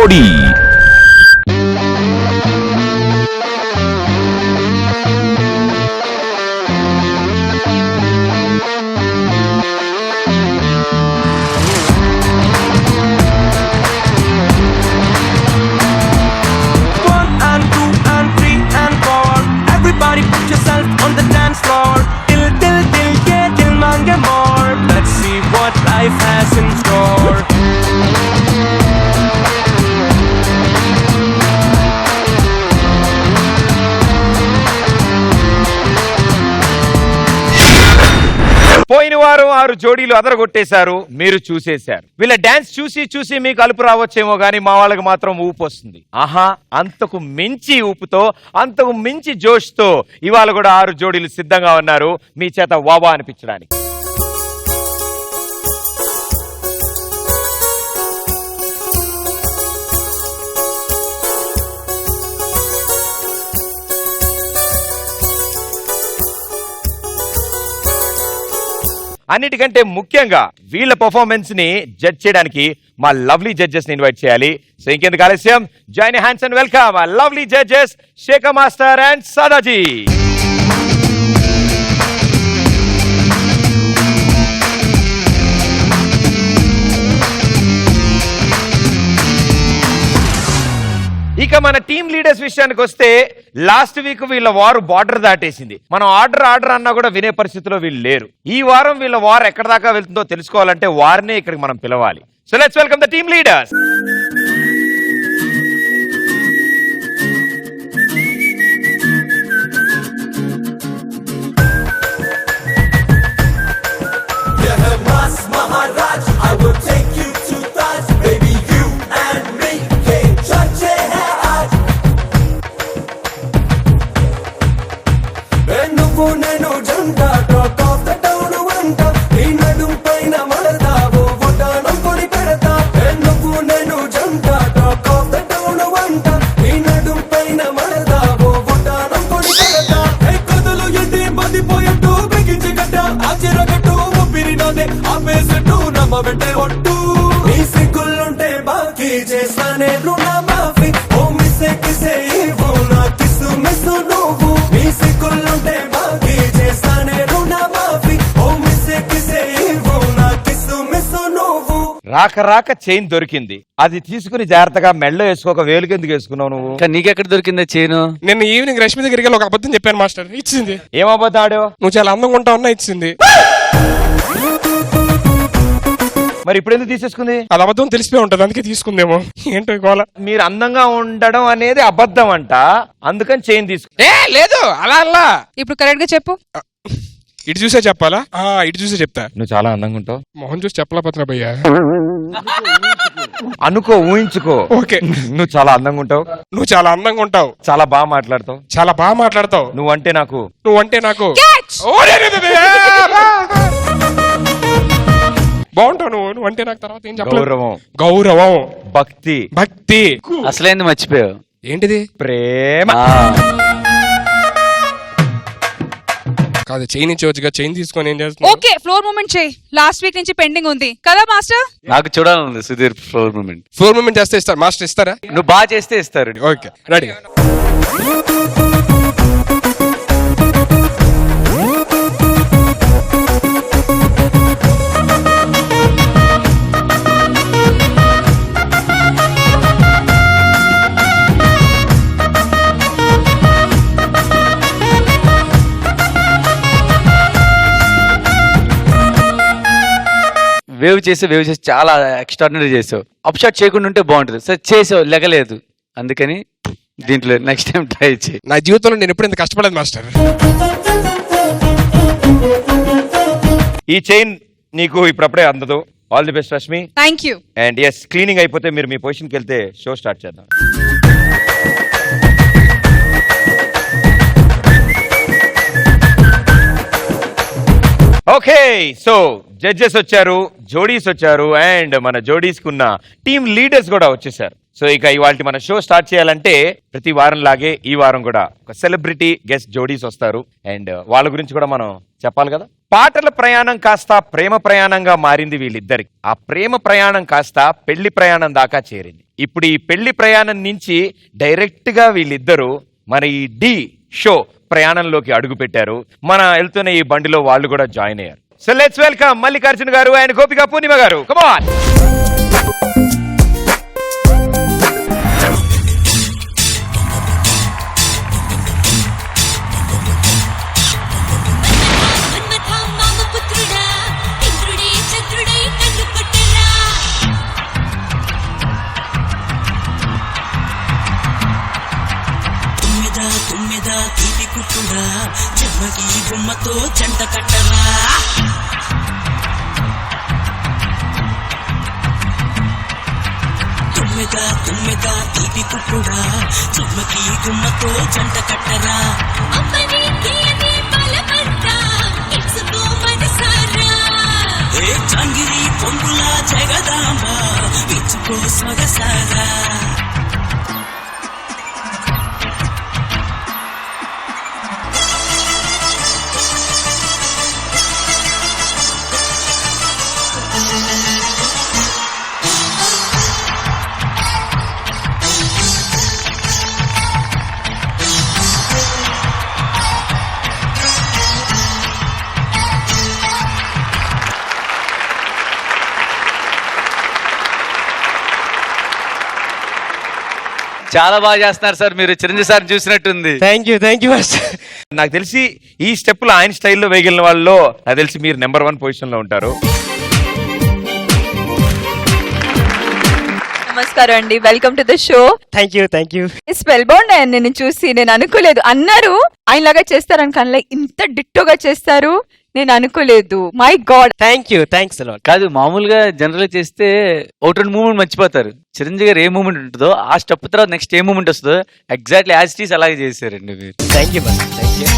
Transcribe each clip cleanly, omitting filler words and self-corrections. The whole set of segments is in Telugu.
జోడీ. Life has in store. పోయిన వారం 6 జోడీలు అదరగొట్టేశారు, మీరు చూసేశారు. వీళ్ళ డాన్స్ చూసి మీకు అలుపు రావచ్చేమో గానీ మా వాళ్ళకి మాత్రం ఊపు వస్తుంది. ఆహా, అంతకు మించి ఊపుతో, అంతకు మించి జోష్తో ఇవాళ కూడా 6 జోడీలు సిద్ధంగా ఉన్నారు మీ చేత వావా అనిపించడానికి. అన్నిటికంటే ముఖ్యంగా వీళ్ళ పర్ఫార్మెన్స్ ని జడ్జ్ చేయడానికి మా లవ్లీ జడ్జెస్ ని ఇన్వైట్ చేయాలి. సో ఇంకెందుకు ఆలస్యం, join hands and welcome lovely judges Shekhar master and Sadaji. ఇక మన టీమ్ లీడర్స్ విషయానికి వస్తే లాస్ట్ వీక్ వీళ్ళ వారు బార్డర్ దాటేసింది. మనం ఆర్డర్ అన్నా కూడా వినే పరిస్థితిలో వీళ్ళు లేరు. ఈ వారం వీళ్ళ వారు ఎక్కడ దాకా వెళ్తుందో తెలుసుకోవాలంటే వారినే ఇక్కడికి మనం పిలవాలి. So let's welcome the team leaders. రాక చైన్ దొరికింది, అది తీసుకుని జాగ్రత్తగా మెళ్ళో వేసుకోక వేలుకి ఎందుకు వేసుకున్నావు నువ్వు? నీకెక్కడ దొరికిందా చైన్? నిన్న ఈవినింగ్ రష్మి దగ్గరికి వెళ్ళి ఒక అబద్ధం చెప్పాను మాస్టర్, ఇచ్చింది. ఏం అబద్ధం ఆడావు? నువ్వు చాలా అందంగా ఉంటావు ఇచ్చింది. మరి ఇప్పుడు ఎందుకు తీసేసుకుంది? అది అబద్ధం తెలిసిపోయి ఉంటది, అందుకే తీసుకుందేమో. ఏంటో గోల. మీరు అందంగా ఉండడం అనేది అబద్ధం అంట, అందుకని చైన్ తీసుకు. లేదు అలా అలా. ఇప్పుడు కరెక్ట్ గా చెప్పు. ఇటు చూసే చెప్పాలా? ఇటు చూసే చెప్తా. నువ్వు చాలా అందంగా ఉంటావు. మొహం చూసి చెప్పలేకపోతున్నా భయ్యా. అనుకో, ఊహించుకో. ఓకే, నువ్వు చాలా అందంగా ఉంటావు. నువ్వు చాలా అందంగా ఉంటావు. చాలా బాగా మాట్లాడతావు. చాలా బాగా మాట్లాడతావు. నువ్వంటే నాకు బాగుంటావు. నువ్వు అంటే నాకు తర్వాత ఏం చెప్పాలి? గౌరవం, గౌరవం, భక్తి. భక్తి అసలైంది మర్చిపోయావు. ఏంటిది? ప్రేమ. కాదు, చైన్ ఇచ్చేవచ్చుగా. చైన్ తీసుకొని ఏం చేస్తావు? ఓకే, ఫ్లోర్ మూమెంట్ చేయి. లాస్ట్ వీక్ నుంచి పెండింగ్ ఉంది కదా మాస్టర్? నాకు చూడాలండి Sudheer floor moment. Floor moment చేస్తే ఇస్తారు మాస్టర్. ఇస్తారా? నువ్వు బాగా చేస్తే ఇస్తారు. Okay, ready. వేవ్ చేసి చాలా ఎక్స్ట్రాడినరీ చేసావు. అప్ షాట్ చేయకుండా ఉంటే బాగుంటుంది. సార్ చేసావు, లెగలేదు. అందుకని దీంట్లో నెక్స్ట్ టైం ట్రై చేయి. నా జీవితంలో నేను ఎప్పుడు ఇంత కష్టపడలేదు మాస్టర్. ఈ చైన్ నీకు ఇప్పుడప్పుడే అందదు. All the best Rashmi. Thank you. And yes, cleaning అయిపోతే మీరు మీ పొజిషన్కి వెళ్తే షో స్టార్ట్ చేద్దాం. ఓకే, సో జడ్జెస్ వచ్చారు, జోడీస్ వచ్చారు, అండ్ మన జోడీస్ కున్న టీమ్ లీడర్స్ కూడా వచ్చేసారు. సో ఇక ఇవాళ మన షో స్టార్ట్ చేయాలంటే ప్రతి వారం లాగే ఈ వారం కూడా ఒక సెలబ్రిటీ గెస్ట్ జోడీస్ వస్తారు. అండ్ వాళ్ళ గురించి కూడా మనం చెప్పాలి కదా. పాటల ప్రయాణం కాస్త ప్రేమ ప్రయాణంగా మారింది వీళ్ళిద్దరికి. ఆ ప్రేమ ప్రయాణం కాస్త పెళ్లి ప్రయాణం దాకా చేరింది. ఇప్పుడు ఈ పెళ్లి ప్రయాణం నుంచి డైరెక్ట్ గా వీళ్ళిద్దరూ మన ఈ డి షో ప్రయాణంలోకి అడుగు పెట్టారు. మన వెళ్తున్న ఈ బండిలో వాళ్ళు కూడా జాయిన్ అయ్యారు. సో లెట్స్ వెల్కమ్ మల్లికార్జున గారు అండ్ గోపిక పూర్ణిమ గారు. Come on. జన్మకి బొమ్మతో జంట కట్టరా తుమ్మెద తీపి కుట్టుడా జన్మకి బొమ్మతో జంట కట్టరా జాంగిరి పొంగుల జగదాంబ ఇచ్చుకో సొగసారా చాలా బాగా చేస్తున్నారు సార్. మీరు చిరంజీవి సార్ చూసినట్టుంది. Thank you master. నాకు తెలిసి ఈ స్టెప్పులు ఆయన స్టైల్లో వేగిన వాళ్ళలో నాకు తెలిసి మీరు నెంబర్ 1 పొజిషన్ లో ఉంటారు. నమస్కారం అండి, welcome to the show. Thank you. Spell bound అయ్యాను నేను చూసి. నేను అనుకోలేదు, అన్నారు ఆయనలాగా చేస్తారని, కానీ ఇంత డిట్టోగా చేస్తారు నేను అనుకోలేదు. My God. Thanks a lot. కాదు, మామూలుగా జనరల్ చేస్తే ఒకటి రెండు మూమెంట్ మర్చిపోతారు. చిరంజీవి గారు ఏ మూమెంట్ ఉంటుందో ఆ స్టెప్ తర్వాత నెక్స్ట్ ఏ మూమెంట్ వస్తుందో ఎగ్జాక్ట్లీ యాజ్ ఇట్ ఈస్ అలాగే చేశారండి మీరు. Thank you master.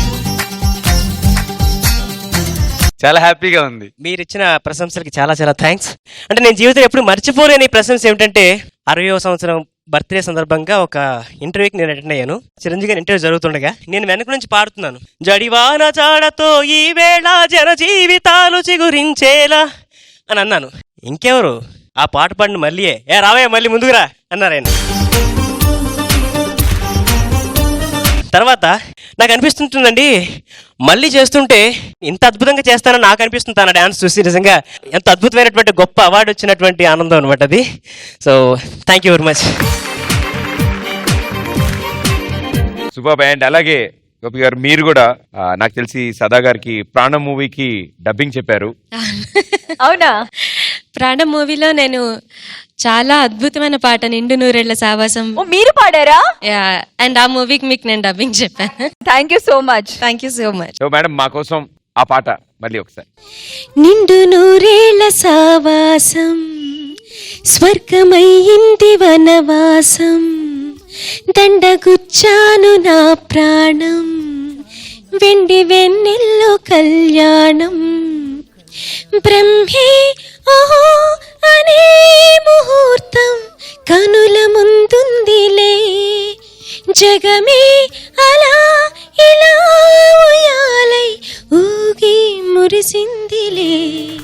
చాలా హ్యాపీగా ఉంది. మీరు ఇచ్చిన ప్రశంసలకి చాలా థ్యాంక్స్. అంటే నేను జీవితంలో ఎప్పుడు మర్చిపోలేని ప్రశంస ఏమిటంటే 60వ సంవత్సరం బర్త్డే సందర్భంగా ఒక ఇంటర్వ్యూకి నేను అటెండ్ అయ్యాను. చిరంజీవి గారి ఇంటర్వ్యూ జరుగుతుండగా నేను వెనక నుంచి పాడుతున్నాను, జడివాన జాడతో ఈ వేళ జన జీవితాలు చిగురించేలా అని అన్నాను. ఇంకెవరు ఆ పాట పాడిన మళ్ళీయే, రావయ్య మళ్ళీ ముందుకురా అన్నారు ఆయన. తర్వాత నాకు అనిపిస్తుంటుందండి, మళ్ళీ చేస్తుంటే ఇంత అద్భుతంగా చేస్తానని నాకు అనిపిస్తుంది తన డాన్స్ చూసి. నిజంగా ఎంత అద్భుతమైనటువంటి గొప్ప అవార్డు వచ్చినటువంటి ఆనందం అనమాట అది. So thank you very much. Super. And అలాగే గోపి గారు మీరు కూడా నాకు తెలిసి సదా గారికి ప్రాణం మూవీకి డబ్బింగ్ చెప్పారు. అవునా? ప్రాణం మూవీలో నేను చాలా అద్భుతమైన పాట నిండు నూరేళ్ల సావాసం. ఓ, మీరు పాడారా? అండ్ ఆ మూవీకి మీకు నేను డబ్బింగ్ చెప్పాను. Thank you so much. Thank you so much. So madam మా కోసం ఆ పాట మళ్ళీ ఒకసారి. నిండు నూరేళ్ల సావాసం స్వర్గమయ్యింది వనవాసం, దండగుచ్చాను నా ప్రాణం, వెండి వెన్నెల్లో కళ్యాణం, బ్రహ్మే ఓహో అనే ముహూర్తం కనుల ముందుందిలే, జగమే అలా ఇలా ఉయ్యాలై ఊగి మురిసిందిలే,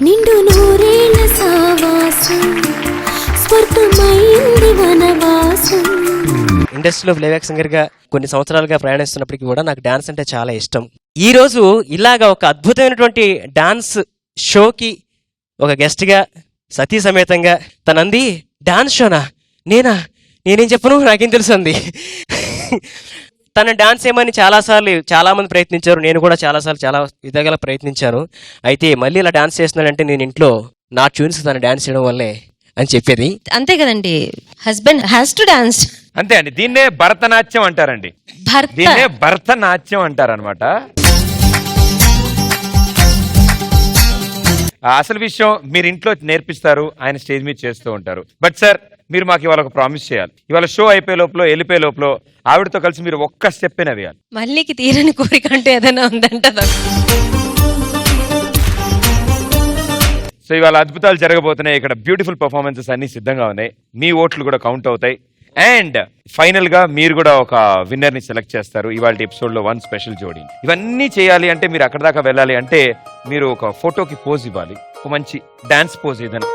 నిండు నూరేళ్ల సావాసం స్వర్గమైంది వనవాసం. ఇండస్ట్రీలో ప్లేబ్యాక్ సింగర్గా కొన్ని సంవత్సరాలుగా ప్రయాణిస్తున్నప్పటికీ కూడా నాకు డాన్స్ అంటే చాలా ఇష్టం. ఈరోజు ఇలాగా ఒక అద్భుతమైనటువంటి డాన్స్ షోకి ఒక గెస్ట్గా సతీ సమేతంగా తనంది, డాన్స్ షోనా? నేనేం చెప్పను, నాకేం తెలుసు అంది. తన డాన్స్ ఏమని చాలామంది ప్రయత్నించారు, నేను కూడా చాలాసార్లు చాలా విధాలుగా ప్రయత్నించాను. అయితే మళ్ళీ ఇలా డాన్స్ చేస్తున్నాడంటే నేను ఇంట్లో నా ట్యూన్స్ తన డాన్స్ చేయడం వల్లే అని చెప్పేది. అంతే కదండి, హస్బెండ్ హ్యాస్ టు డాన్స్. అంతే అండి, దీన్నే భరతనాట్యం అంటారండి. దీన్నే భరతనాట్యం అంటారనమాట. అసలు విషయం మీరు ఇంట్లో నేర్పిస్తారు, ఆయన స్టేజ్ మీద చేస్తూ ఉంటారు. బట్ సార్ మీరు మాకు ఇవాళ ఒక ప్రామిస్ చేయాలి. ఇవాళ షో అయిపోయే లోపల వెళ్ళిపోయే లోపల ఆవిడతో కలిసి మీరు ఒక్క స్టెప్ అయినా వేయాలి. మళ్ళీకి తీరని కోరిక అంటే ఏదైనా ఉందంట. సో ఇవాళ అద్భుతాలు జరగబోతున్నాయి. ఇక్కడ బ్యూటిఫుల్ పర్ఫార్మెన్సెస్ అన్ని సిద్ధంగా ఉన్నాయి. మీ ఓట్లు కూడా కౌంట్ అవుతాయి. అండ్ ఫైనల్ గా మీరు కూడా ఒక విన్నర్ ని సెలెక్ట్ చేస్తారు ఇవాళ ఎపిసోడ్ లో 1 స్పెషల్ జోడీ. ఇవన్నీ చేయాలి అంటే మీరు అక్కడ దాకా వెళ్ళాలి అంటే మీరు ఒక ఫోటోకి పోజ్ ఇవ్వాలి, ఒక మంచి డాన్స్ పోజ్ ఏదైనా.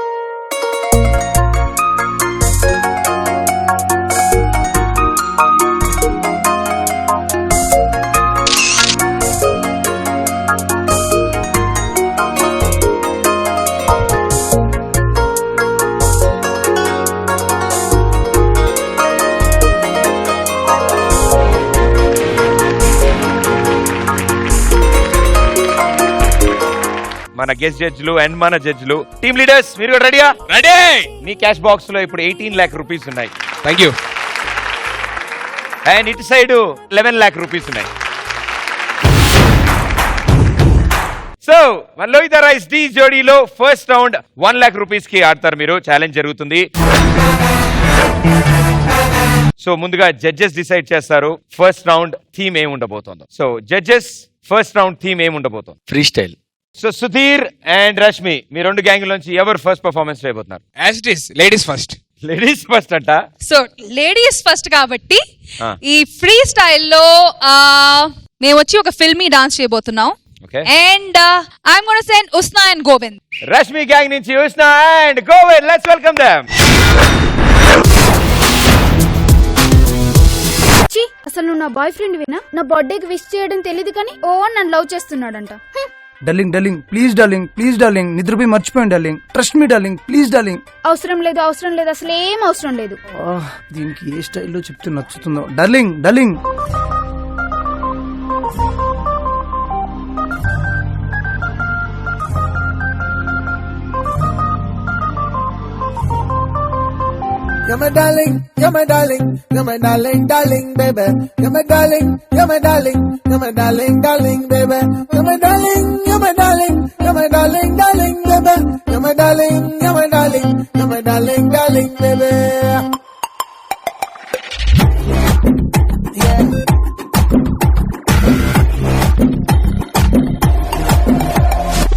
మన గెస్ట్ జడ్జ్లు అండ్ మన జడ్జ్లు, టీమ్ లీడర్స్ మీరు కూడా రెడీయా? రెడీ. మీ క్యాష్ బాక్స్ లో ఇప్పుడు 18 lakh rupees ఉన్నాయి. Thank you. అండ్ ఇటు సైడ్ 11 lakh rupees ఉన్నాయి. సో మన లోహిత రైస్ డి జోడీలో ఫస్ట్ రౌండ్ 1 lakh rupees కి ఆడతారు మీరు. ఛాలెంజ్ జరుగుతుంది. సో ముందుగా జడ్జెస్ డిసైడ్ చేస్తారు ఫస్ట్ రౌండ్ థీమ్ ఏమి ఉండబోతోందో. So judges, first round theme ఏమి ఉండబోతోంది? Free style. So Sudheer and Rashmi, మీ రెండు గ్యాంగ్ నుంచి ఎవరు ఫస్ట్ పర్ఫార్మెన్స్ చేయబోతున్నారు? As it is ladies first. Ladies first అంట. సో లేడీస్ ఫస్ట్ కాబట్టి ఆ. ఈ ఫ్రీ స్టైల్లో మేము వచ్చి ఒక ఫిల్మీ డాన్స్ చేయబోతున్నాం. Okay. And I'm gonna send Usna and Govind. Rashmi gang నుంచి Usna and Govind, let's welcome them. అసలు నువ్వు నా బాయ్ ఫ్రెండ్ వినా? నా బర్త్డేకి విష్ చేయడం తెలియదు కానీ ఓ నన్ను లవ్ చేస్తున్నాడంట. Darling darling please darling please darling నిద్రపోయి మర్చిపోయాను darling, trust me darling please darling. అవసరం లేదు అవసరం లేదు అసలు ఏం అవసరం లేదు. దీనికి ఏ స్టైల్లో చెప్తే నచ్చుతుందో. Darling darling You're my darling, you're my darling, you're my darling, darling, baby. You're my darling, you're my darling, you're my darling, darling, baby. You're my darling, you're my darling, you're my darling, darling, baby. You're my darling, you're my darling, you're my darling, darling, baby. Yeah.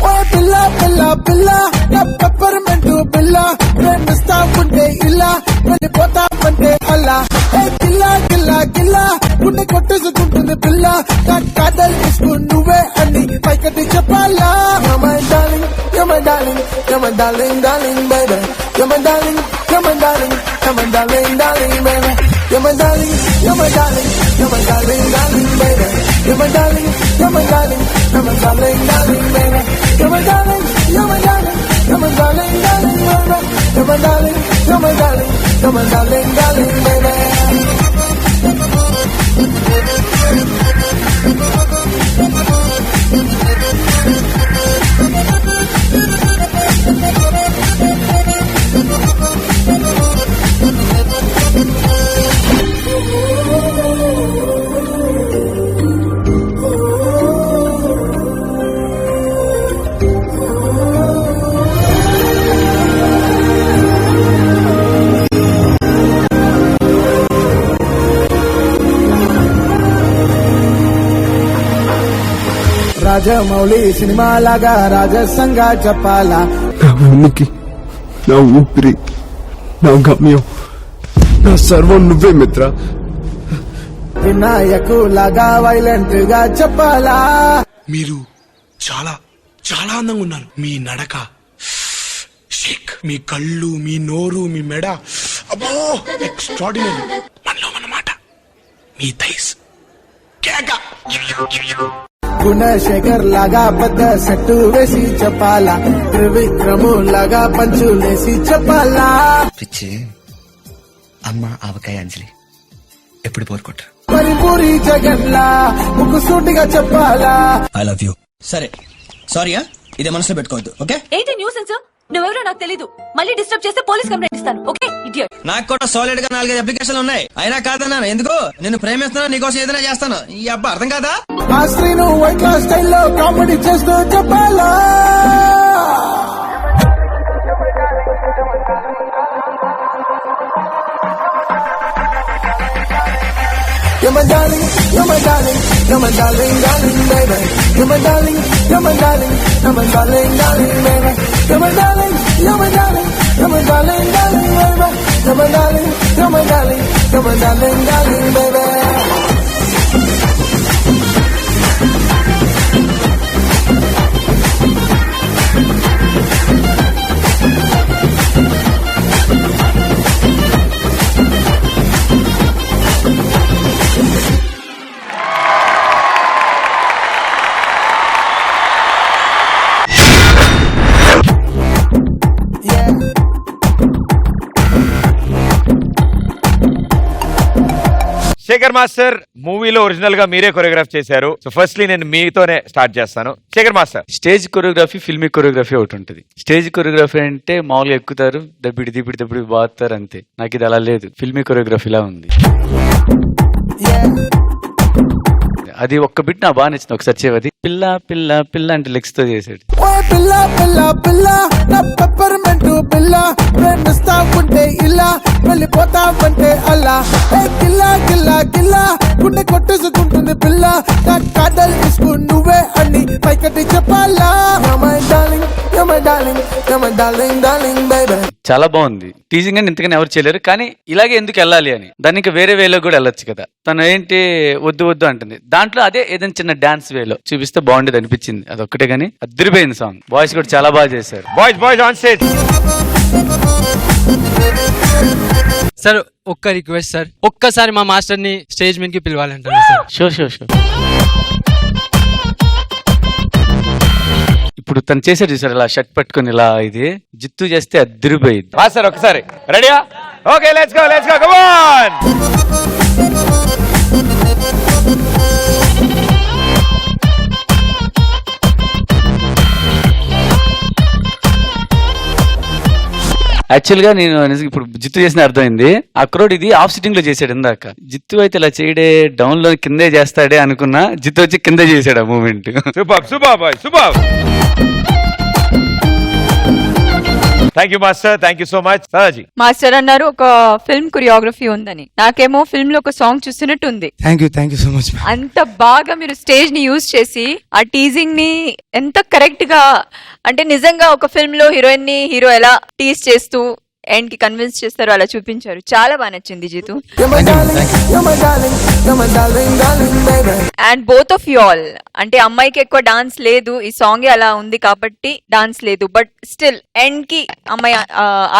Oh, pilla, pilla, pilla, na peppermint pilla. ప్రేమిస్తా ఉంటే ఇలా వెళ్ళిపోతా అంటే అలా. ఏ కిల్లా కిల్లా కిల్లా గుండె కొట్టేసుకుంటుంది పిల్ల. నా కాదల్ ఇసుకు నువ్వే అని పైకటి చెప్పాలా. You're my darling, you're my darling, you're my darling, darling, baby. You're my darling, you're my darling, you're my darling, darling, baby. You're my darling, you're my darling, you're my darling, darling, baby. You're my darling, you're my darling, you're my darling, darling, baby. You're my darling, you're my darling, you're my darling, darling, baby. You're my darling, you're my darling, you're my darling, darling, baby. Rajamouli cinema లాగా రాజసంగా చెప్పాలా. నా ఉనికి, నా ఊపిరి, నా గమ్యం, నా సర్వం నువ్వే మిత్ర. వినాయకు లాగా వైలెంట్ గా చెప్పాలా. మీరు చాలా చాలా అందంగా ఉన్నారు. మీ నడక షేక్, మీ కళ్ళు, మీ నోరు, మీ మెడ, అబ్బో ఎక్స్ట్రాడినరీ. మనలో మన మాట, మీ థైస్ కేక. గుణశేఖర్ లాగా పెద్ద సెట్టు వేసి చెప్పాలా. త్రివిక్రము లాగా పంచులేసి చెప్పాలా. పిచ్చి అమ్మ ఆవకాయ అంజలి ఎప్పుడు పోరుకోట. మరి పూరి జగన్లా ముక్కు సూటిగా చెప్పాలా. I love you. సరే సారీయా, ఇదే మనసులో పెట్టుకోవద్దు. ఓకే? ఏంటి న్యూసెన్స్? నువ్వెవరో నాకు తెలీదు. మళ్ళీ డిస్టర్బ్ చేస్తే పోలీస్ కంప్లైంట్ ఇస్తాను. Okay idiot. నాకు కూడా సాలిడ్ గా 4-5 అప్లికేషన్లు ఉన్నాయి. అయినా కాదన్నాను. ఎందుకు? నేను ప్రేమిస్తున్నా, నీకోసం ఏదైనా చేస్తాను. ఈ అబ్బా అర్థం కాదా? ఆ స్త్రీను వైట్ క్లాస్ స్టైల్లో కామెడీ చేస్తూ చెప్పాలా. You're my darling, you're my darling, you're my darling, darling, baby. You're my darling, you're my darling, you're my darling, darling, baby. You're my darling, you're my darling, you're my darling, darling, baby. you're my darling, you're my darling, you're my darling, darling, baby. Shekhar master మూవీలో ఒరిజినల్ గా మీరే కొరియోగ్రాఫ్ చేశారు. సో ఫస్ట్లీ నేను మీతోనే స్టార్ట్ చేస్తాను. Shekhar master, stage choreography, filmy choreography ఒకటి ఉంటుంది. స్టేజ్ కొరియోగ్రఫీ అంటే మామూలుగా ఎక్కుతారు, దబ్బిడి బాగుతారు అంతే. నాకు ఇది అలా లేదు, ఫిల్మీ కొరియోగ్రఫీలా ఉంది. అది ఒక్క బిట్ నాకు బాగా నచ్చింది. ఒకసారి చేవది పిల్ల పిల్ల పిల్ల అంటే లెగ్స్ తో చేసాడు. పిల్ల పిల్ల పిల్ల నా పెప్పర్మెంట్ పిల్ల ప్రేమిస్తా ఉంటే ఇలా వెళ్ళిపోతావంటే అలా గిల్లా గిల్లా గిల్లా గుండె కొట్టేసుకుంటుంది పిల్ల నా కాదల్ తీసుకు నువ్వే అని పైకటి చెప్పాలా. My darling my darling my darling darling baby. చాలా బాగుంది. టీజింగ్ అని ఇంతకని ఎవరు చేయలేరు, కానీ ఇలాగే ఎందుకు వెళ్ళాలి అని. దానికి వేరే వేలో కూడా వెళ్ళొచ్చు కదా. తను ఏంటి వద్దు వద్దు అంటుంది, దాంట్లో అదే ఏదైనా చిన్న డాన్స్ వేలో చూపిస్తే బాగుండేది అనిపించింది. అదొక్కటే గానీ అదిరిపోయింది సాంగ్. బాయ్స్ కూడా చాలా బాగా చేశారు. Boys on stage. సార్ ఒక్క రిక్వెస్ట్ సార్, ఒక్కసారి మా మాస్టర్ ని స్టేజ్ మీదకి పిలవాలంటారు సార్. షూర్. ఇప్పుడు తను చేశాడు చూసారు, ఇలా షర్ట్ పట్టుకుని ఇలా, ఇది జిత్తు చేస్తే అదిరిపోయింది. సార్ ఒకసారి రెడీయా? Okay, let's go come on. Actual గా నేను ఇప్పుడు జిత్తు చేసిన అర్థమైంది. అక్రోడ్ ఇది ఆఫ్ సిట్టింగ్ లో చేశాడు ఇందాక. జిత్తు అయితే ఇలా చేయడే, డౌన్ లో కిందే చేస్తాడే అనుకున్నా, జిత్తు వచ్చి కింద చేశాడు ఆ moment. Super. Thank you master, thank you so much. Saji master అన్నారు ఒక ఫిల్మ్ కొరియోగ్రఫీ ఉందని, నాకేమో ఫిల్మ్ లో ఒక సాంగ్ చూస్తున్నట్టు ఉంది. Thank you so much. అంత బాగా మీరు స్టేజ్ ని యూజ్ చేసి ఆ టీజింగ్ ని ఎంత కరెక్ట్ గా, అంటే నిజంగా ఒక ఫిల్మ్ లో హీరోయిన్ ని హీరో ఎలా టీజ్ చేస్తూ ఎండ్ కి కన్విన్స్ చేస్తారో అలా చూపించారు. చాలా బాగా నచ్చింది Jitu. And both of you all, అంటే అమ్మాయికి ఎక్కువ డాన్స్ లేదు, ఈ సాంగ్ అలా ఉంది కాబట్టి డాన్స్ లేదు, బట్ స్టిల్ ఎండ్ కి అమ్మాయి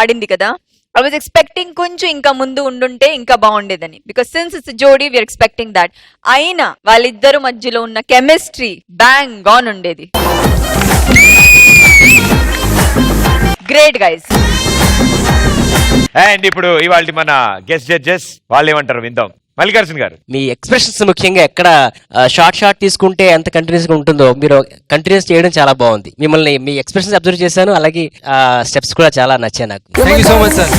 ఆడింది కదా. I was expecting కొంచెం ఇంకా ముందు ఉండుంటే ఇంకా బాగుండేదని, బికాస్ సిన్స్ ఇట్స్ జోడీ వీఆర్ ఎక్స్పెక్టింగ్ దాట్. అయినా వాళ్ళిద్దరు మధ్యలో ఉన్న కెమిస్ట్రీ బ్యాంగ్ గాన్ ఉండేది. Great guys. అండ్ ఇప్పుడు ఇవాళ మన గెస్ట్ జడ్జెస్ వాళ్ళు ఏమంటారు విందాం. మల్లికార్జున్ గారు, మీ ఎక్స్ప్రెషన్స్ ముఖ్యంగా ఎక్కడ షార్ట్ తీసుకుంటే ఎంత కంటిన్యూస్ గా ఉంటుందో మీరు కంటిన్యూస్ చేయడం చాలా బాగుంది. మిమ్మల్ని మీ ఎక్స్ప్రెషన్స్ అబ్జర్వ్ చేశాను, అలాగే స్టెప్స్ కూడా చాలా నచ్చాయి నాకు. Thank you so much sir.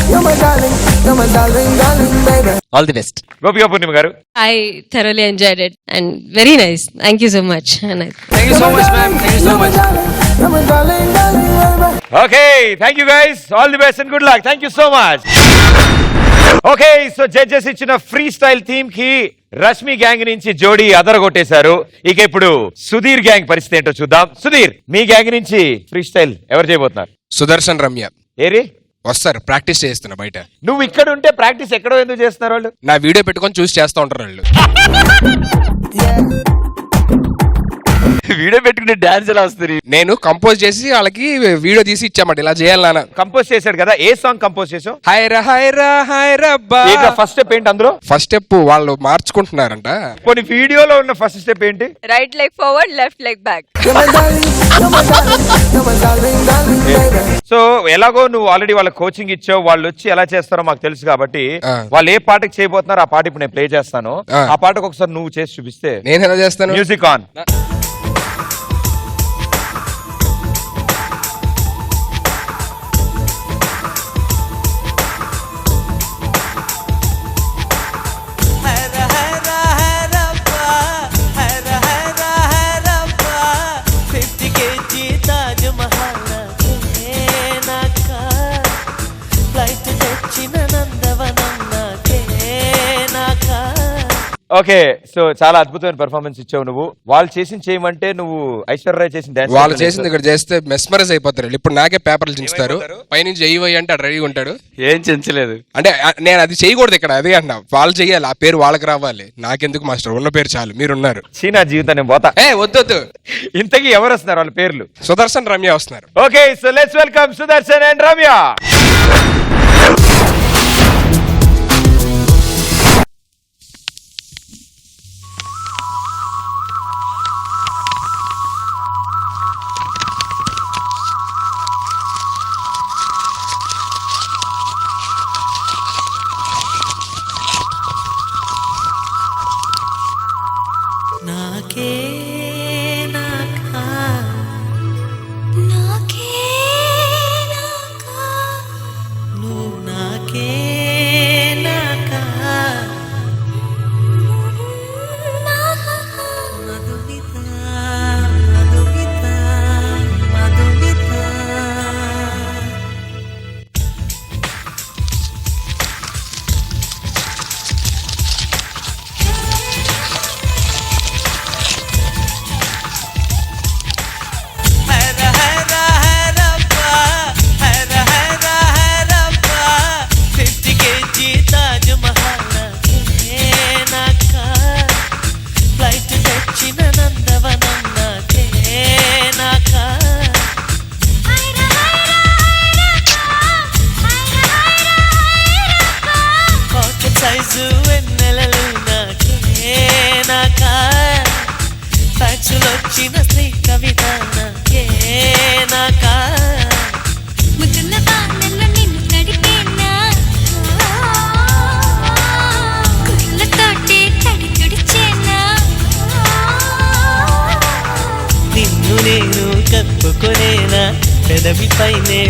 All the best. Gopika Purnima గారు, I thoroughly enjoyed it and very nice. Thank you so much. Thank you so much ma'am. Thank you so much. Okay, thank you guys, all the best and good luck. Thank you so much. Okay, so judges ఇచ్చిన ఫ్రీ స్టైల్ థీమ్ కి రష్మి గ్యాంగ్ నుంచి జోడీ అదరగొట్టేశారు. ఇక ఇప్పుడు సుధీర్ గ్యాంగ్ పరిస్థితి ఏంటో చూద్దాం. సుధీర్, మీ గ్యాంగ్ నుంచి ఫ్రీ స్టైల్ ఎవరు చేయబోతున్నారు? సుదర్శన్ రమ్య ఏరి వస్తారు, ప్రాక్టీస్ చేస్తున్నా బయట. నువ్వు ఇక్కడ ఉంటే ప్రాక్టీస్ ఎక్కడో ఎందుకు చేస్తున్నారు వాళ్ళు? నా వీడియో పెట్టుకొని చూసి చేస్తూ ఉంటారు వాళ్ళు. వీడియో పెట్టుకుంటే డాన్స్ ఎలా వస్తుంది? నేను కంపోజ్ చేసి వాళ్ళకి వీడియో తీసి ఇచ్చామాట, ఇలా చేయాలి నాన్న. కంపోజ్ చేశాడు కదా, ఏ సాంగ్ కంపోజ్ చేసావు? హైరా ఫస్ట్ స్టెప్ ఏంటి అందులో? ఫస్ట్ స్టెప్ వాళ్ళు మార్చుకుంటున్నారంట. కొన్ని వీడియోలో ఉన్న ఫస్ట్ స్టెప్ ఏంటి? Right leg forward, left leg back. So ఎలాగో నువ్వు ఆల్రెడీ వాళ్ళ కోచింగ్ ఇచ్చావు, వాళ్ళు వచ్చి ఎలా చేస్తారో మాకు తెలుసు కాబట్టి వాళ్ళు ఏ పాటకి చేయబోతున్నారో ఆ పాట ఇప్పుడు నేను ప్లే చేస్తాను. ఆ పాటకు ఒకసారి నువ్వు చేసి చూపిస్తే. నేను ఎలా చేస్తాను? Music on. ఓకే, సో చాలా అద్భుతమైన పెర్ఫార్మెన్స్ ఇచ్చావు నువ్వు. వాళ్ళు చేసిన చేయమంటే నువ్వు ఐశ్వర్య చేసిన డాన్స్ వాళ్ళు చేసింది ఇక్కడ చేస్తే మెస్మరైజ్ అయిపోతారు. ఇప్పుడు నాకే పేపర్లు చించుతారు, పైనుంచి చెయ్యి అంటే అటు రెడీగా ఉంటాడు. ఏం చెంచలేదు అంటే నేను అది చేయకూడదు ఇక్కడ, అదే అన్నా. వాళ్ళు చెయ్యాలి, ఆ పేరు వాళ్ళకి రావాలి. నాకెందుకు మాస్టర్, ఉన్న పేరు చాలు, మీరున్నారు. చీనా జీవితాన్ని పోతా. వద్దు. ఇంతకీ ఎవరు వస్తున్నారు వాళ్ళ పేర్లు? సుదర్శన్, రమ్య వస్తున్నారు. Okay, so let's welcome Sudarshan and Ramya. నాకే నువ్వు నాకే మధుమిత మధుమిత మధుమిత. వచ్చిన శ్రీ కవిత నాకే నాకా ముద్దుల బాణల్లో నిన్ను తడిపేనా కుర్రలతోటి తడి తుడిచేనా నిన్ను నేను కప్పుకొనేనా పెదవి పైనే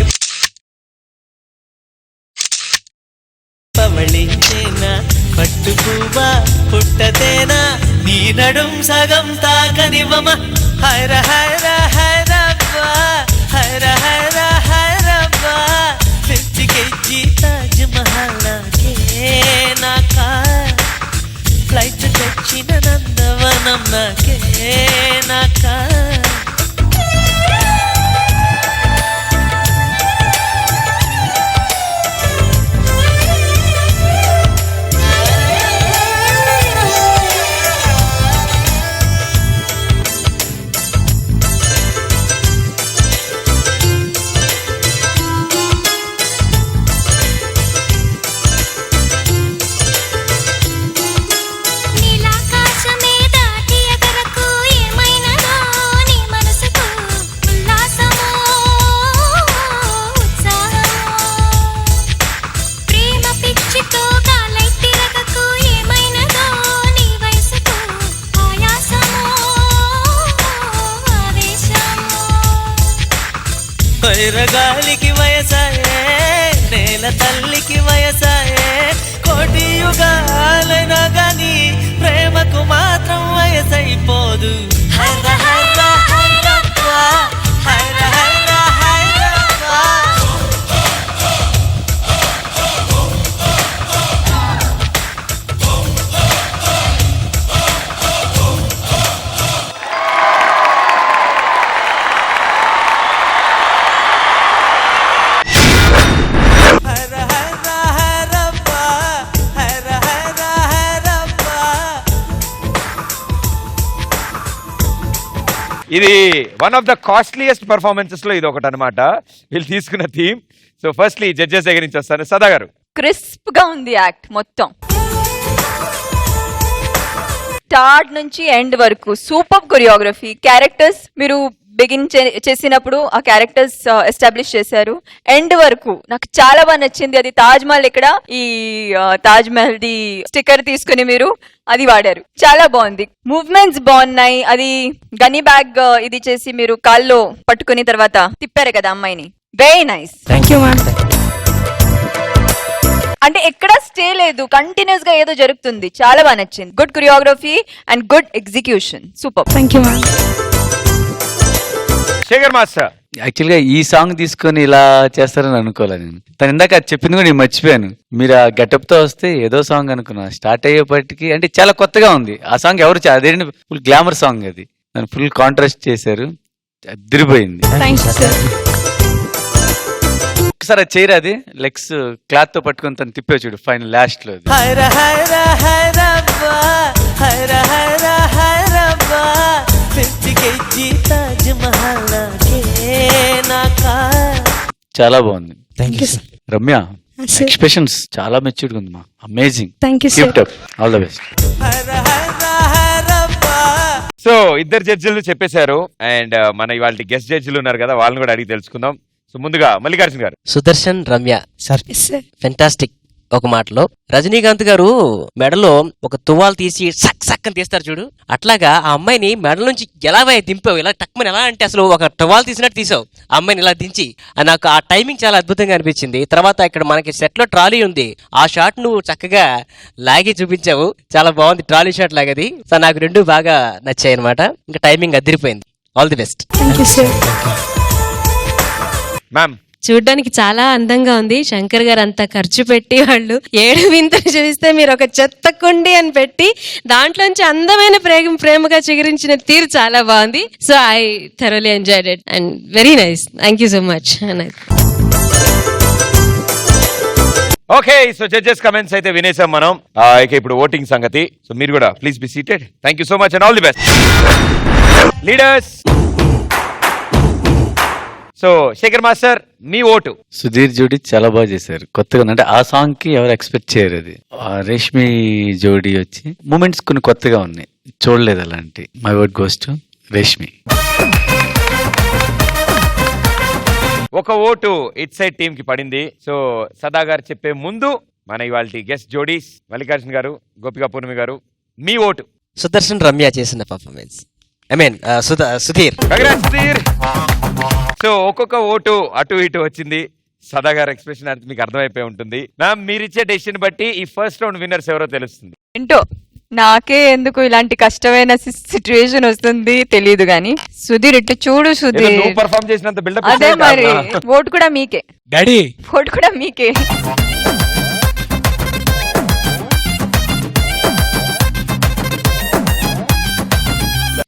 పవళించేనా పట్టు పువ్వా పుట్టదేనా నీ నడుం సగం తాకనివ్వమ హైర హైర హైరబ్బా హైర హైర హైరబ్బా 50 kg తాజ్ మహల్ నాకే నాకా ఫ్లైట్ తెచ్చిన నందవనం నాకే నాకా వైరగాలికి వయసాయే నేల తల్లికి వయసాయే కోటి యుగాలైనా గాని ప్రేమకు మాత్రం వయసైపోదు హైర హైర హైరబ్బా హైర హైర హైరబ్బా ఇది one of the costliest performances లో ఇది ఒకటి అనమాట, వీళ్ళు తీసుకున్న థీమ్. సో ఫస్ట్లీ జడ్జెస్ దగ్గర నుంచి వస్తాను. సదా గారు. క్రిస్ప్ గా ఉంది యాక్ట్ మొత్తం, స్టార్ట్ నుంచి ఎండ్ వరకు సూపర్ కొరియోగ్రఫీ. క్యారెక్టర్స్ మీరు బిగిన్ చేసినప్పుడు ఆ క్యారెక్టర్స్ ఎస్టాబ్లిష్ చేశారు, ఎండ్ వరకు నాకు చాలా బాగా నచ్చింది. అది తాజ్ మహల్ ఇక్కడ ఈ తాజ్ మహల్ ది స్టిక్కర్ తీసుకుని మీరు అది వాడారు, చాలా బాగుంది. మూవ్మెంట్స్ బాగున్నాయి. అది గనీ బ్యాగ్ ఇది చేసి మీరు కాల్లో పట్టుకుని తర్వాత తిప్పారు కదా అమ్మాయిని, very nice. Thank you ma'am. అంటే ఎక్కడ స్టే లేదు, కంటిన్యూస్ గా ఏదో జరుగుతుంది, చాలా బాగా నచ్చింది. Good choreography and good execution, super. Thank you ma'am. Shekhar master. యాక్చువల్గా ఈ సాంగ్ తీసుకొని ఇలా చేస్తారని అనుకోలే నేను. తను ఇందాక అది చెప్పింది కూడా నేను మర్చిపోయాను. మీరు ఆ గెటప్ తో వస్తే ఏదో సాంగ్ అనుకున్నా. స్టార్ట్ అయ్యేపటికి అంటే చాలా కొత్తగా ఉంది ఆ సాంగ్. ఎవరు అదేంటి ఫుల్ గ్లామర్ సాంగ్ అది. దాన్ని ఫుల్ కాంట్రాస్ట్ చేశారు, అదిరిపోయింది. ఒకసారి అది చేయరా, అది లెగ్స్ క్లాత్ తో పట్టుకొని తను తిప్పే చూడు ఫైనల్ లాస్ట్ లో. చాలా బాగుంది. రమ్య ఎక్స్ప్రెషన్స్ చాలా మెచ్యూర్డ్ ఉంది మా. Amazing. All the best. So ఇద్దరు జడ్జిలు చెప్పేశారు అండ్ మన ఇవాళ గెస్ట్ జడ్జిలు ఉన్నారు కదా, వాళ్ళని కూడా అడిగి తెలుసుకుందాం. సో ముందుగా మల్లికార్జున గారు. Sudarshan, Ramya sir fantastic. ఒక మాటలో రజనీకాంత్ గారు మెడలో ఒక తువ్వాలు తీసి సక్ సక్ అని తీస్తారు చూడు, అట్లాగా ఆ అమ్మాయిని మెడల నుంచి ఎలా దింపావు, ఇలా టక్మని ఎలా అంటే అసలు ఒక టువాల్ తీసినట్టు తీసావు ఆ అమ్మాయిని ఇలా దించి. నాకు ఆ టైమింగ్ చాలా అద్భుతంగా అనిపించింది. తర్వాత ఇక్కడ మనకి సెట్ లో ట్రాలీ ఉంది, ఆ షాట్ నువ్వు చక్కగా లాగి చూపించావు, చాలా బాగుంది ట్రాలీ షాట్ లాగది. సో నాకు రెండు బాగా నచ్చాయి అనమాట. ఇంకా టైమింగ్ అదిరిపోయింది. All the best. మ్యామ్. చూడ్డానికి చాలా అందంగా ఉంది. శంకర్ గారు అంత ఖర్చు పెట్టి వాళ్ళు 7 వింతలు చూపిస్తే మీరు ఒక చెత్త కుండి అని పెట్టి దాంట్లోంచి అందమైన ప్రేమగా చిగురించిన తీరు చాలా బాగుంది. So I thoroughly enjoyed it and very nice. Thank you so much. Okay, so judges comments అయితే వినేసాం మనం. ఇక ఇప్పుడు ఓటింగ్ సంగతి. సో మీరు కూడా please be seated. Thank you so much and all the best leaders. So Shekhar master, మీ ఓటు. సుధీర్ జోడీ చాలా బాగా చేశారు, కొత్తగా ఉంది. అంటే ఆ సాంగ్ కి ఎవరు ఎక్స్పెక్ట్ చేయరు. అది రేష్మి జోడీ వచ్చి మూమెంట్స్ కొన్ని కొత్తగా ఉన్నాయి, చూడలేదు అలాంటి. My word goes to Reshmi. ఒక ఓటు ఇట్ సైడ్ టీమ్ కి పడింది. సో సదా గారు చెప్పే ముందు మన ఇవాళ గెస్ట్ జోడీస్ మల్లికార్జున గారు, గోపికా పూర్ణమి గారు, మీ ఓటు. సుదర్శన్, రమ్య చేసిన performance. I mean Sudheer. Sudheer. So ఒక్కొక్క ఓటు అటు ఇటు వచ్చింది. సదా గారు ఎక్స్ప్రెషన్ అంటే మీకు అర్థమైపోయి ఉంటుంది. మ్యామ్, మీరు ఇచ్చే డెసిషన్ బట్టి ఈ ఫస్ట్ రౌండ్ విన్నర్స్ ఎవరో తెలుస్తుంది. ఏంటో నాకే ఎందుకు ఇలాంటి కష్టమైన సిచ్యువేషన్ వస్తుంది తెలియదు గానీ, సుధీర్ ఇట్లా చూడు సుధీర్, నువ్వు పర్ఫార్మ్ చేసినంత బిల్డప్. అదే మరి ఓటు కూడా మీకే డాడీ, ఓటు కూడా మీకే.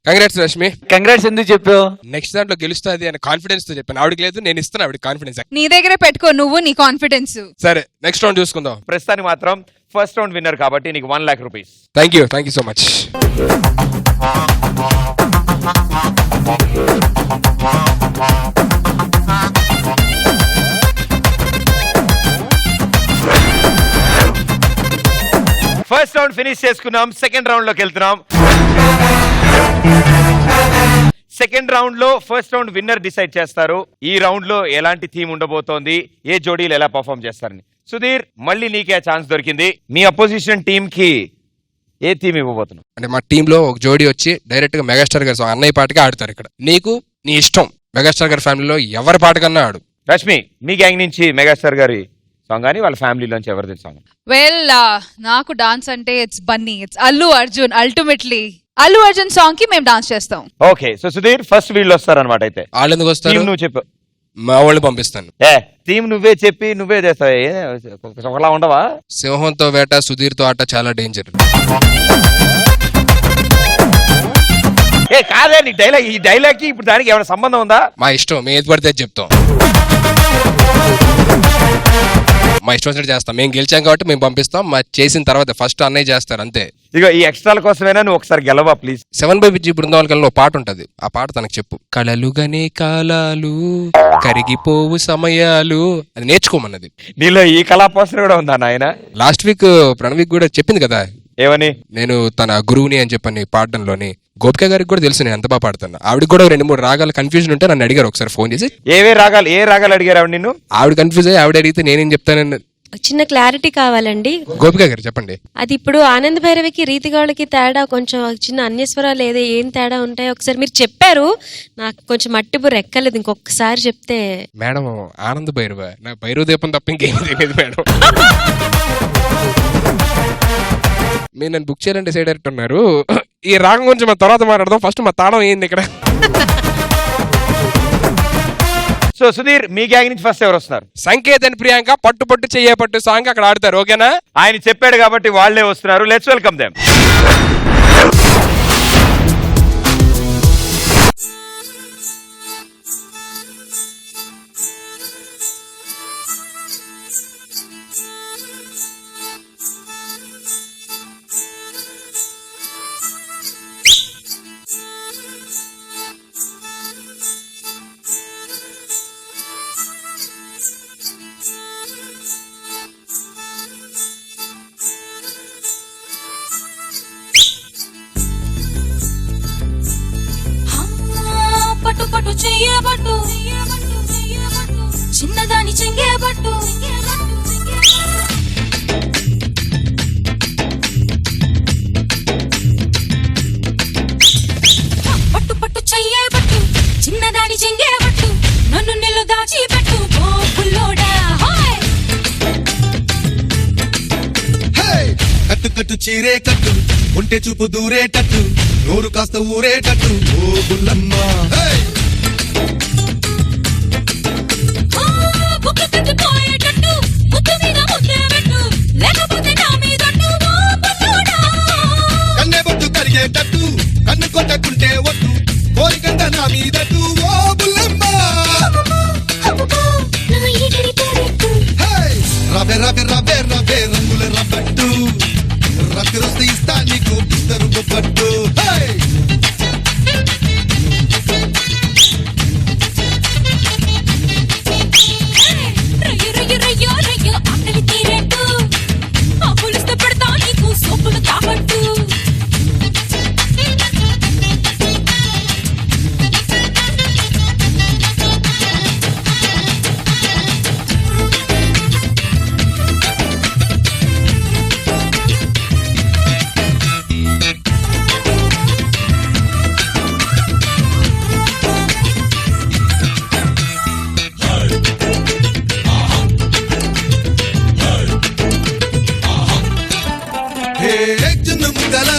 కంగ్రాట్స్ రష్మి. కంగ్రాట్స్ ఎందుకు చెప్పావు? నెక్స్ట్ దాంట్లో గెలుస్తుంది అని కాన్ఫిడెన్స్ తో చెప్పాను. ఆవిడకి లేదు, నేను ఇస్తాను ఆవిడ కాన్ఫిడెన్స్. నీ దగ్గరే పెట్టుకో నువ్వు నీ కాన్ఫిడెన్స్. సరే, నెక్స్ట్ రౌండ్ చూసుకుందాం. ప్రస్తుతానికి మాత్రం ఫస్ట్ రౌండ్ విన్నర్ కాబట్టి నీకు 1 lakh rupees. Thank you so much. First round finish చేసుకున్నాం. సెకండ్ రౌండ్ లోకి వెళ్తున్నాం. సెకండ్ రౌండ్ లో ఫస్ట్ రౌండ్ విన్నర్ డిసైడ్ చేస్తారు. ఈ రౌండ్ లో ఎలాంటి థీమ్ ఉండబోతోంది, ఏ జోడీలు ఎలా పర్ఫార్మ్ చేస్తారని. సుధీర్, మళ్ళీ నీకే ఛాన్స్ దొరికింది. మీ అపోజిషన్ టీమ్ కి ఏ థీమ్ ఇవ్వబోతున్నావు? అంటే మా టీమ్ లో ఒక జోడీ వచ్చి డైరెక్ట్ గా మెగాస్టార్ గారి సాంగ్ అన్నయ్య పాటగా ఆడతారు. ఇక్కడ నీకు నీ ఇష్టం, మెగాస్టార్ గారి ఫ్యామిలీలో ఎవరి పాటకన్నా ఆడు. రష్మి, మీ గ్యాంగ్ నుంచి మెగాస్టార్ గారి సాంగ్ కానీ వాళ్ళ ఫ్యామిలీలోంచి ఎవరిది సాంగ్? వెల్, నాకు డాన్స్ అంటే it's Bunny, it's Allu Arjun. Ultimately Allu Arjun song కి మేము డాన్స్ చేస్తాం. ఓకే, సో సుధీర్ ఫస్ట్ వీళ్ళు వస్తారన్నమాట. అయితే వాళ్ళు ఎందుకు వస్తారు? నువ్వు చెప్పు. మా వాళ్ళని పంపిస్తాను. థీమ్ నువ్వే చెప్పి నువ్వే చేస్తావు, ఒకలా ఉండవా? సింహంతో వేట, సుధీర్ తో ఆట చాలా డేంజర్. కాదే నీ డైలాగ్, ఈ డైలాగ్ కి ఇప్పుడు దానికి ఏమైనా సంబంధం ఉందా? మా ఇష్టం, మేము ఏది పడితే చెప్తాం. మా ఇష్టం వచ్చినట్టు చేస్తాం. మేము గెలిచాం కాబట్టి మేము పంపిస్తాం. మా చేసిన తర్వాత ఫస్ట్ అన్నయ్య చేస్తారు అంతే. ఇక ఈ ఎక్స్ట్రాల కోసమైనా నువ్వు ఒకసారి గెలవా ప్లీజ్. 7/BG బృందావనంలో పాట ఉంటది, ఆ పాట తనకు చెప్పు. కళలుగానే కాలాలు, కరిగిపోవు సమయాలు, అది నేర్చుకోమన్నది. నీలో ఈ కళాపోసన కూడా ఉందా నాయన? లాస్ట్ వీక్ ప్రణవిక్ కూడా చెప్పింది కదా ఏమని, నేను తన గురువుని అని చెప్పని పాడడంలోని. గోపిక గారికి కూడా తెలుసు నేను ఎంత బాగా పాడుతున్నా. ఆవిడ కూడా 2-3 రాగాలు కన్ఫ్యూజన్ ఉంటే నన్ను అడిగారు ఒకసారి ఫోన్ చేసి. ఏ రాగాలు అడిగారు ఆవిడ నిన్ను? ఆవిడ కన్ఫ్యూజ్ అయ్యి ఆవిడ అడిగితే నేనేం చెప్తానని. చిన్న క్లారిటీ కావాలండి. గోపిక గారు చెప్పండి. అది ఇప్పుడు ఆనంద్ భైరవికి రీతిగౌళకి తేడా కొంచెం చిన్న అన్యస్వరాలు ఏదో ఏం తేడా ఉంటాయి ఒకసారి మీరు చెప్పారు, నాకు కొంచెం మట్టిబుర్ర ఎక్కలేదు, ఇంకొకసారి చెప్తే. మేడం, ఆనంద్ భైరవ, నాకు భైరవ దీపం తప్ప ఇంకేం తెలియదు మేడం. మీరు నన్ను బుక్ చేయాలని డిసైడ్ అయినట్టు ఉన్నారు. ఈ రాగం గురించి మన తర్వాత మాట్లాడదాం. ఫస్ట్ మా తాళం ఏంది ఇక్కడ? సో సుధీర్, మీ గ్యాంగ్ నుంచి ఫస్ట్ ఎవరు వస్తున్నారు? సంకేత్ అండ్ ప్రియాంక పట్టు పట్టు చెయ్య పట్టు సాంగ్ అక్కడ ఆడతారు, ఓకేనా? ఆయన చెప్పాడు కాబట్టి వాళ్ళే వస్తున్నారు. Let's welcome them. పట్టు పట్టు చెయ్యబట్టు చిన్నదాని చెంగేబట్టు పట్టు పట్టు చెయ్యబట్టు చిన్నదాని చెంగేబట్టు నన్ను నిల్లు దాచిపెట్టు ఓ పుల్లోడా. కట్టు కట్టు చీరే కట్టు ఉంటే చూపు దూరేటట్టు నోరు కాస్త ఊరేటట్టు ఓ గుల్లమ్మ. బుక్కు కట్టిపోయేటట్టు ముద్దు మీద ముద్దే పెట్టు లేకపోతే నా మీదట్టు ఓ పుల్లోడా. కన్నె బొట్టు కరిగేటట్టు కన్ను కొట్టకుంటే ఒట్టు కోరికంత నా మీదట్టు ఓ గుల్లమ్మ. రబే రబే రబే రబే రంగుల రబ్బట్టు రాత్రి వస్తే ఇస్తా నీకు బిస్తరు పట్టు. రయ్యో రయ్యో రయ్యో రయ్యో ఆకలి తీరేట్టు ఆ పులిస్తే పెడతా నీకు సోపులు తాగట్టు. చిన్న ముద్దల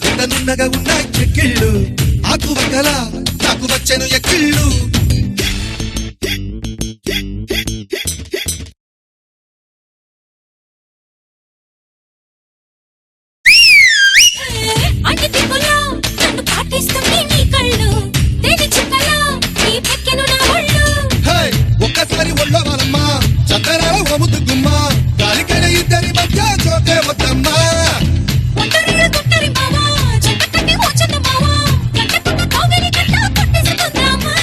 ఎండనున్నగా ఉన్న చెక్కిళ్ళు ఆకు వక్కల నాకు వచ్చెను ఎక్కిళ్ళు. అన్ని దిక్కులా నన్ను పాటిస్తుంది నీ కళ్ళు దేని చుక్కలా నీ పెక్కెను నా ఒళ్ళు. ఒక్కసారి ఒళ్ళో వాళ్ళమ్మ చందనాల ఒముద్దు గుమ్మ గాలికైన ఇద్దరి మధ్య చోటే వద్దమ్మా. ఒంటరిగా గుంటరి మావా చెట్ట కట్టి వచ్చను మావా కట్టకున్న కౌగిలి కట్ట కొట్టేసుకుందామా.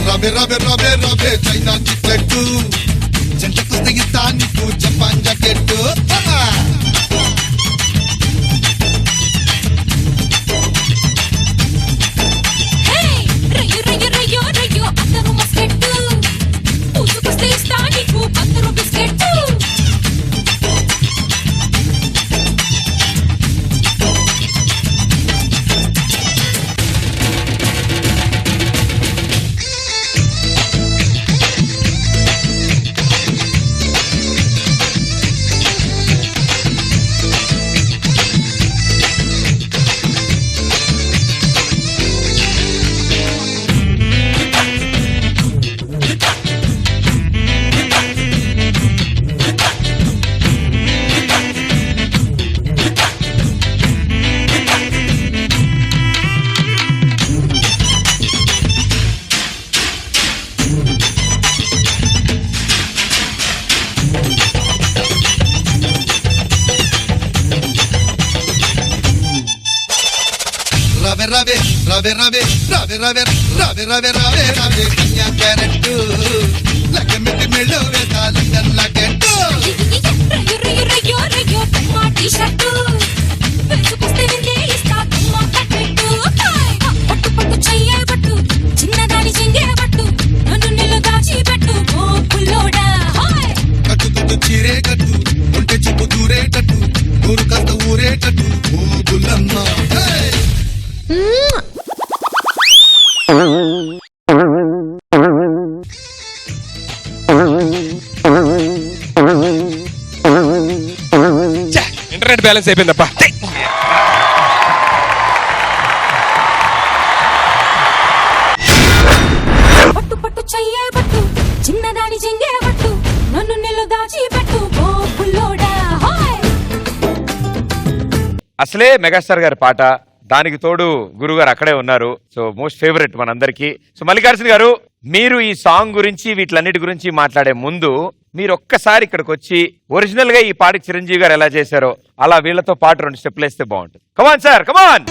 రబే రబే రబే రబే చైనా చిక్లెట్టు జంటకొస్తే ఇస్తా నీకు జపాన్ జాకెట్టు. రయ్యో రయ్యో రయ్యో రయ్యో అందరూ మస్కెట్టు పూసుకొస్తే ఇస్తా నీకు అందరూ బిస్కెట్టు. రబే రబే రబే రబే రబే రబే రబే రబే రబే రబే కన్యా క్యారెట్టు లగ్గమిటి మెళ్ళో వేదా లండన్ లాకెట్టు. రయ్యో రయ్యో రయ్యో రయ్యో తమ్మా టీ-షర్టు వేసుకొస్తే నిన్నే ఇస్తా తమ్మా కట్టెట్టు. పట్టు పట్టు చెయ్యబట్టు చిన్నదాని చెంగేబట్టు నన్ను నిల్లు దాచిపెట్టు ఓ పుల్లోడా. కట్టు కట్టు చీరే కట్టు ఉంటే చూపు దూరేటట్టు నోరు కాస్త ఊరేటట్టు ఓ గుల్లమ్మ. Internet balance అయిపోయిందప్ప. పట్టు పట్టు చెయ్యబట్టు చిన్నదాని చెంగే పట్టు నన్ను నిలు దాచి పెట్టు ఓ బుల్లోడా హాయ్. అసలే మెగాస్టార్ గారి పాట, దానికి తోడు గురుగారు అక్కడే ఉన్నారు. సో మోస్ట్ ఫేవరెట్ మనందరికి. సో మల్లికార్జున గారు, మీరు ఈ సాంగ్ గురించి వీటిలన్నిటి గురించి మాట్లాడే ముందు మీరు ఒక్కసారి ఇక్కడికి వచ్చి ఒరిజినల్ గా ఈ పాటకి చిరంజీవి గారు ఎలా చేశారో అలా వీళ్ళతో పాటు 2 స్టెప్లు వేస్తే బాగుంటుంది. కమాన్ సార్, కమాన్.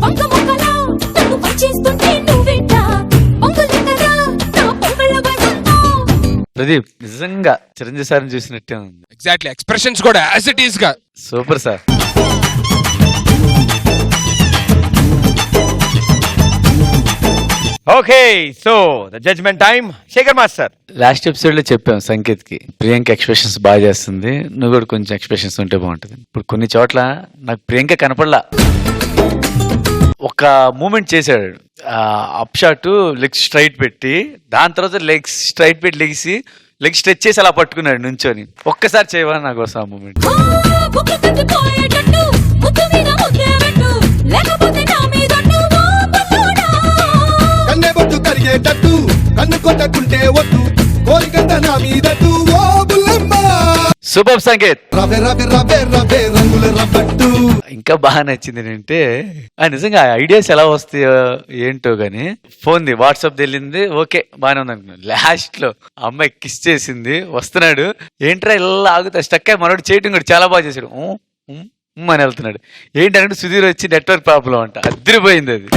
వంక మొక్కలా నన్ను వచ్చేస్తుంటే నువ్వెంట పొంగులెక్కరా నా పొంగళ్ళ వసంతం. ప్రదీప్ నిజంగా చిరంజీవి సార్ని చూసినట్టే ఉంది. ఎగ్జాక్ట్లీ, ఎక్స్ప్రెషన్స్ కూడా యాజ్ ఇట్ ఈస్ గా super sir. Okay, so the judgement time. Shekhar master, last episode లో చెప్పాం సంకేత్ కి ప్రియాంక ఎక్స్ప్రెషన్స్ బాగా చేస్తుంది, నువ్వు కూడా కొంచెం ఎక్స్ప్రెషన్స్ ఉంటే బాగుంటుంది. ఇప్పుడు కొన్ని చోట్ల నాకు ప్రియాంక కనపడలా. ఒక మూమెంట్ చేశాడు, అప్ షాట్ లెగ్స్ స్ట్రైట్ పెట్టి, దాని తర్వాత లెగ్స్ స్ట్రైట్ పెట్టి లెగిసి లెగ్ స్ట్రెచ్ చేసి అలా పట్టుకున్నాడు నుంచొని. ఒక్కసారి చేయవా నా కోసం ఆ మూమెంట్. బుక్క కట్టిపోయేటట్టు ముద్దు మీద ముద్దే పెట్టు లేకపోతే నా మీద నువ్వు బుల్లోడా. కన్నె బొట్టు కరిగేటట్టు కన్ను కొట్టకుంటే వద్దు కోరికంత నా మీదట్టు ఓ బుల్లమ్మ. సూపర్ సంకేత్. రవే రవే రవే రవే రంగుల రబ్బట్టు. ఇంకా బాగా నచ్చింది ఏంటంటే నిజంగా ఐడియాస్ ఎలా వస్తాయో ఏంటో గానీ, ఫోన్ది వాట్సాప్ వెళ్ళింది, ఓకే బాగానే ఉంది అనుకున్నాను. లాస్ట్ లో అమ్మాయి కిస్ చేసింది, వస్తున్నాడు, ఏంట్రా ఇలా ఆగుతా స్టక్ అయ్యి మనోడు చేయటం కూడా చాలా బాగా చేశాడు. అని వెళ్తున్నాడు. ఏంటంటే సుధీర్ వచ్చి నెట్వర్క్ ప్రాబ్లం అంట, అదిరిపోయింది అది.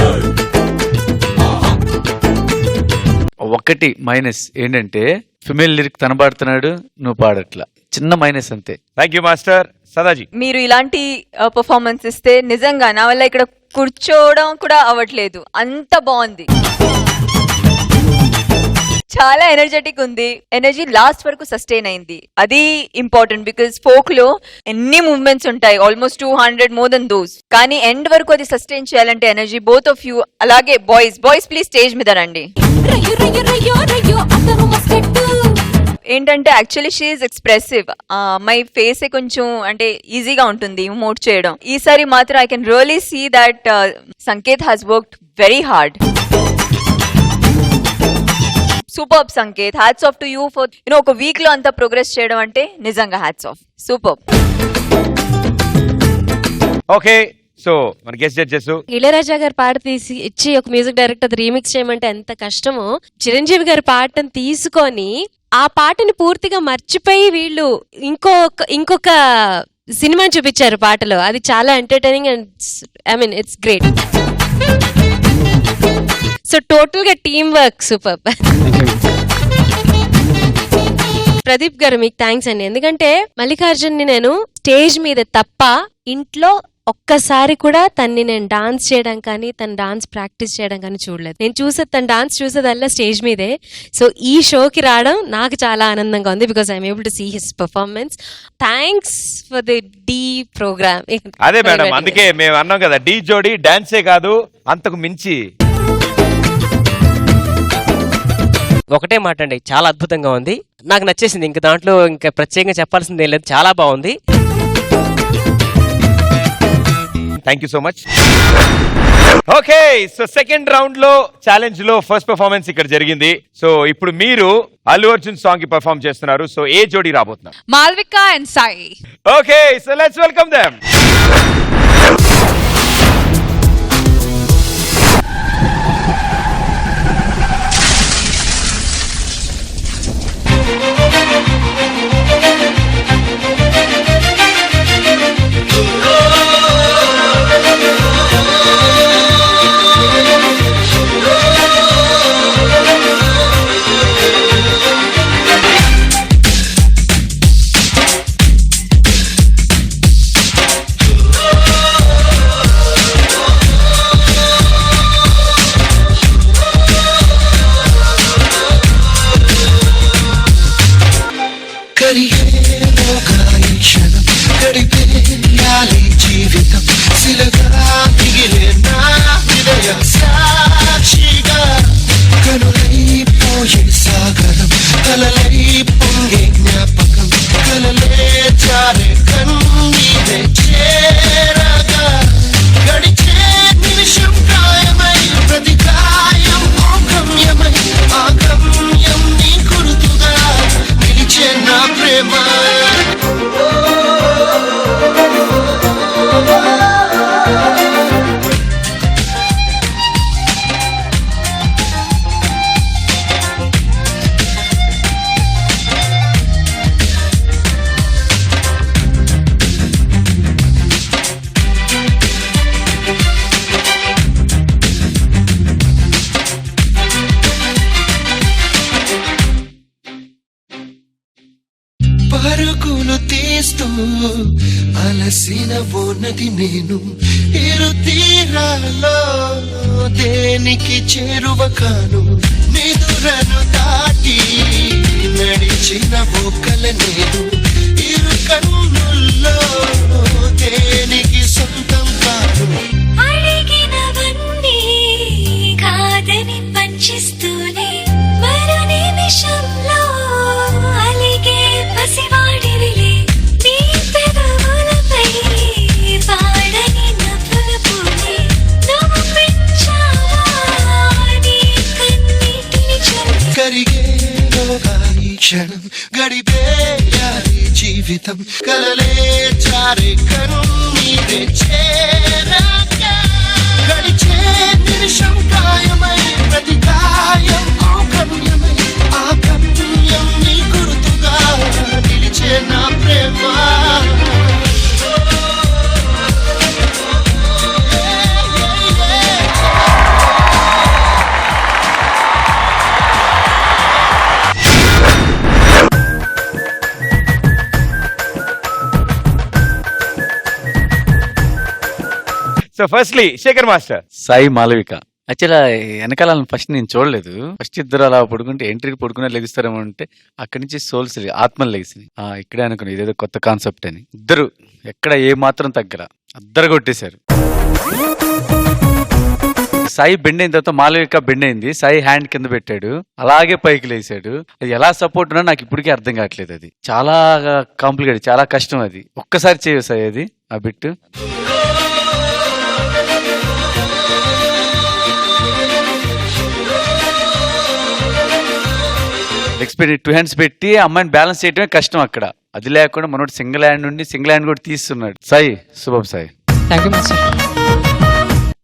ఒకటి మైనస్ ఏంటంటే ఫిమేల్ లిరిక్ తనబాడుతున్నాడు, నువ్వు పాడట్లా, చిన్న మైనస్ అంతే. Thank you master. సదాజీ, మీరు ఇలాంటి పర్ఫార్మెన్స్ ఇస్తే నిజంగా నా వల్ల ఇక్కడ కూర్చోవడం కూడా అవ్వట్లేదు, అంత బాగుంది. చాలా ఎనర్జెటిక్ ఉంది, ఎనర్జీ లాస్ట్ వరకు సస్టైన్ అయింది, అది ఇంపార్టెంట్. బికాస్ ఫోక్ లో ఎన్ని మూవ్మెంట్స్ ఉంటాయి, ఆల్మోస్ట్ 200 మోర్ దెన్ దోస్, కానీ ఎండ్ వరకు అది సస్టైన్ చేయాలంటే ఎనర్జీ బోత్ ఆఫ్ యూ. అలాగే బాయ్స్ ప్లీజ్ స్టేజ్ మీద రండి. రయ్యో రయ్యో రయ్యో రయ్యో అందరూ మస్కెట్టు. ఏంటంటే actually she is expressive, my face కొంచెం అంటే ఈజీగా ఉంటుంది మూవ్ చేయడం. ఈసారి మాత్రం I can really see that Sanket has worked very hard. Super Sanket, hats off to you for ఒక వీక్ లో అంత ప్రోగ్రెస్ చేయడం అంటే నిజంగా hats off, super. Okay, so మన గెస్ట్ జడ్జెస్. ఇళయరాజా గారి పాట తీసి ఇచ్చి ఒక మ్యూజిక్ డైరెక్టర్ రీమిక్స్ చేయమంటే ఎంత కష్టమో, చిరంజీవి గారి పాటను తీసుకొని ఆ పాటని పూర్తిగా మర్చిపోయి వీళ్ళు ఇంకొక సినిమాని చూపించారు పాటలో. అది చాలా entertaining and I mean it's great. So total గా టీమ్ వర్క్ సూపర్. ప్రదీప్ గారు మీకు థ్యాంక్స్ అండి, ఎందుకంటే మల్లికార్జున్ ని నేను స్టేజ్ మీద తప్ప ఇంట్లో ఒక్కసారి కూడా తన్ని నేను డాన్స్ చేయడం కానీ తన డాన్స్ ప్రాక్టీస్ చేయడం కానీ చూడలేదు. నేను తన డాన్స్ చూసేదల్లా స్టేజ్ మీదే. సో ఈ షోకి రావడం నాకు చాలా ఆనందంగా ఉంది, because I'm able to see his performance. Thanks for the Dhee program. అదే మేడం, అందుకే మేము అన్నాం కదా, డీ జోడి డాన్సే కాదు అంతకు మించి. ఒకటే మాట అండి, చాలా అద్భుతంగా ఉంది, నాకు నచ్చేసింది. ఇంకా దాంట్లో ఇంకా ప్రత్యేకంగా చెప్పాల్సింది ఏం లేదు, చాలా బాగుంది. Thank you so much. Okay, so second round లో ఛాలెంజ్ లో ఫస్ట్ పెర్ఫార్మెన్స్ ఇక్కడ జరిగింది. సో ఇప్పుడు మీరు అల్లు అర్జున్ సాంగ్ కి పర్ఫార్మ్ చేస్తున్నారు. సో ఏ జోడీ రాబోతున్నారు? Malvika and Sai. Okay, so let's welcome them. కలిసిన ఓ నది నేను ఇరు తీరాలో దేనికి చేరువ కాను నిదురను దాటి నడిచిన ఓ కల నేను ఇరు కన్నుల్లో దేనికి సొంతం కాను అడిగినవన్నీ కాదని పంచిస్తూనే మరో నిమిషంలో అలిగే పసివాడివిలే నీ పెదవులపై పాడని నవ్వుల పూలే నువ్వు పెంచావా నీ కన్నీటిని చల్లి కరిగేలోగా ఈ క్షణం గడిపేయాలి జీవితం కలలే చారే కన్నీరే చేరాక గడిచే నిమిషం గాయమై ప్రతి గాయం ఓ గమ్యమై ఆ గమ్యం నీ గుర్తుగా నిలిచే నా ప్రేమ so firstly Shekhar master. Sai Malavika. యాక్చువల్గా వెనకాల ఫస్ట్ నేను చూడలేదు. ఫస్ట్ ఇద్దరు అలా పడుకుంటే ఎంట్రీకి పడుకునే లెగిస్తారేమో అంటే అక్కడి నుంచి సోల్స్ ఆత్మలు లెగిసినాయి. ఇక్కడే అనుకున్నాను ఇదేదో కొత్త కాన్సెప్ట్ అని. ఇద్దరు ఎక్కడ ఏ మాత్రం తగ్గర అద్దరు కొట్టేశారు. సాయి బెండ్ అయిన తర్వాత మాలవిక బెండ్ అయింది. సాయి హ్యాండ్ కింద పెట్టాడు, అలాగే పైకి లేసాడు. అది ఎలా సపోర్ట్ ఉన్నా నాకు ఇప్పటికీ అర్థం కావట్లేదు. అది చాలా కాంప్లికేట్, చాలా కష్టం. అది ఒక్కసారి చేయవు సాయి అది ఆ బిట్. ఎక్స్పెక్ట్ 2 హ్యాండ్స్ పెట్టి అమ్మాయిని బ్యాలెన్స్ చేయడమే కష్టం అక్కడ. అది లేకుండా మనోడు సింగిల్ హ్యాండ్ నుండి సింగిల్ హ్యాండ్ కూడా తీస్తున్నాడు. సాయి శుభం సాయి.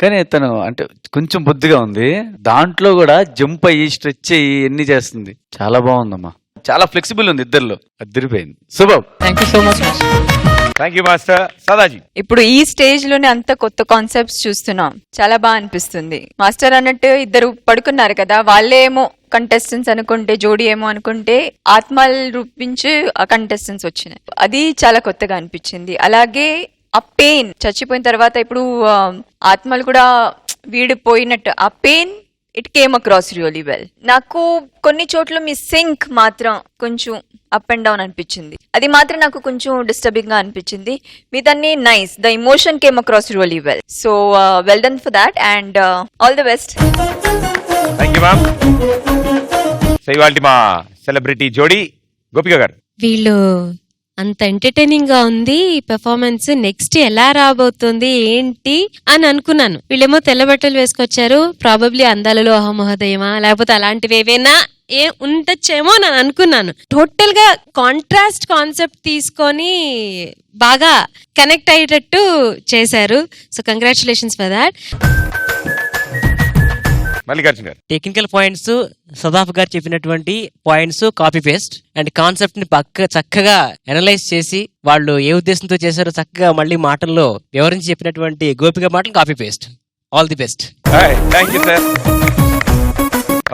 కానీ తను అంటే కొంచెం బుద్ధిగా ఉంది. దాంట్లో కూడా జంప్ అయ్యి స్ట్రెచ్ అయ్యి ఎన్ని చేస్తుంది. చాలా బాగుందమ్మా, చాలా ఫ్లెక్సిబుల్ ఉంది. ఇద్దరిలో అద్దరిపోయింది. శుభం. Thank you so much. Thank you master. Sadaji. ఇప్పుడు ఈ స్టేజ్ లోనే అంత కొత్త కాన్సెప్ట్స్ చూస్తున్నాం, చాలా బాగా అనిపిస్తుంది. మాస్టర్ అన్నట్టు ఇద్దరు పడుకున్నారు కదా, వాళ్ళేమో కంటెస్టెంట్స్ అనుకుంటే, జోడీ ఏమో అనుకుంటే ఆత్మలు రూపించి ఆ కంటెస్టెంట్స్ వచ్చినాయి. అది చాలా కొత్తగా అనిపించింది. అలాగే ఆ పెయిన్, చచ్చిపోయిన తర్వాత ఇప్పుడు ఆత్మలు కూడా వీడిపోయినట్టు ఆ pain it came across really well. నాకు కొన్ని చోట్ల మీ సింక్ మాత్రం కొంచెం అప్ అండ్ డౌన్ అనిపించింది. అది మాత్రం నాకు కొంచెం డిస్టర్బింగ్ గా అనిపించింది. మీదన్నీ nice, the emotion came across really well. So well done for that and all the best. Thank you ma'am. So ఇవాల్టి మా సెలబ్రిటీ జోడీ గోపిక గారు. వీళ్ళు అంత ఎంటర్టైనింగ్ గా ఉంది పెర్ఫార్మెన్స్. నెక్స్ట్ ఎలా రాబోతుంది ఏంటి అని అనుకున్నాను. వీళ్ళేమో తెల్ల బట్టలు వేసుకొచ్చారు. ప్రాబబ్లీ అందాలలో అహమహోదయమా లేకపోతే అలాంటివి ఏవైనా ఉండొచ్చేమో అని అనుకున్నాను. టోటల్ గా కాంట్రాస్ట్ కాన్సెప్ట్ తీసుకొని బాగా కనెక్ట్ అయ్యేటట్టు చేశారు. So congratulations for that. Mallikarjuna గారు. టెక్నికల్ పాయింట్స్ సదాఫ్ గారు చెప్పినటువంటి points copy paste and concept ని చక్కగా అనలైజ్ చేసి వాళ్ళు ఏ ఉద్దేశంతో చేశారో చక్కగా మళ్ళీ మాటల్లో వివరించి చెప్పినటువంటి గోపిక మాటలు copy paste. All the best. Thank you sir.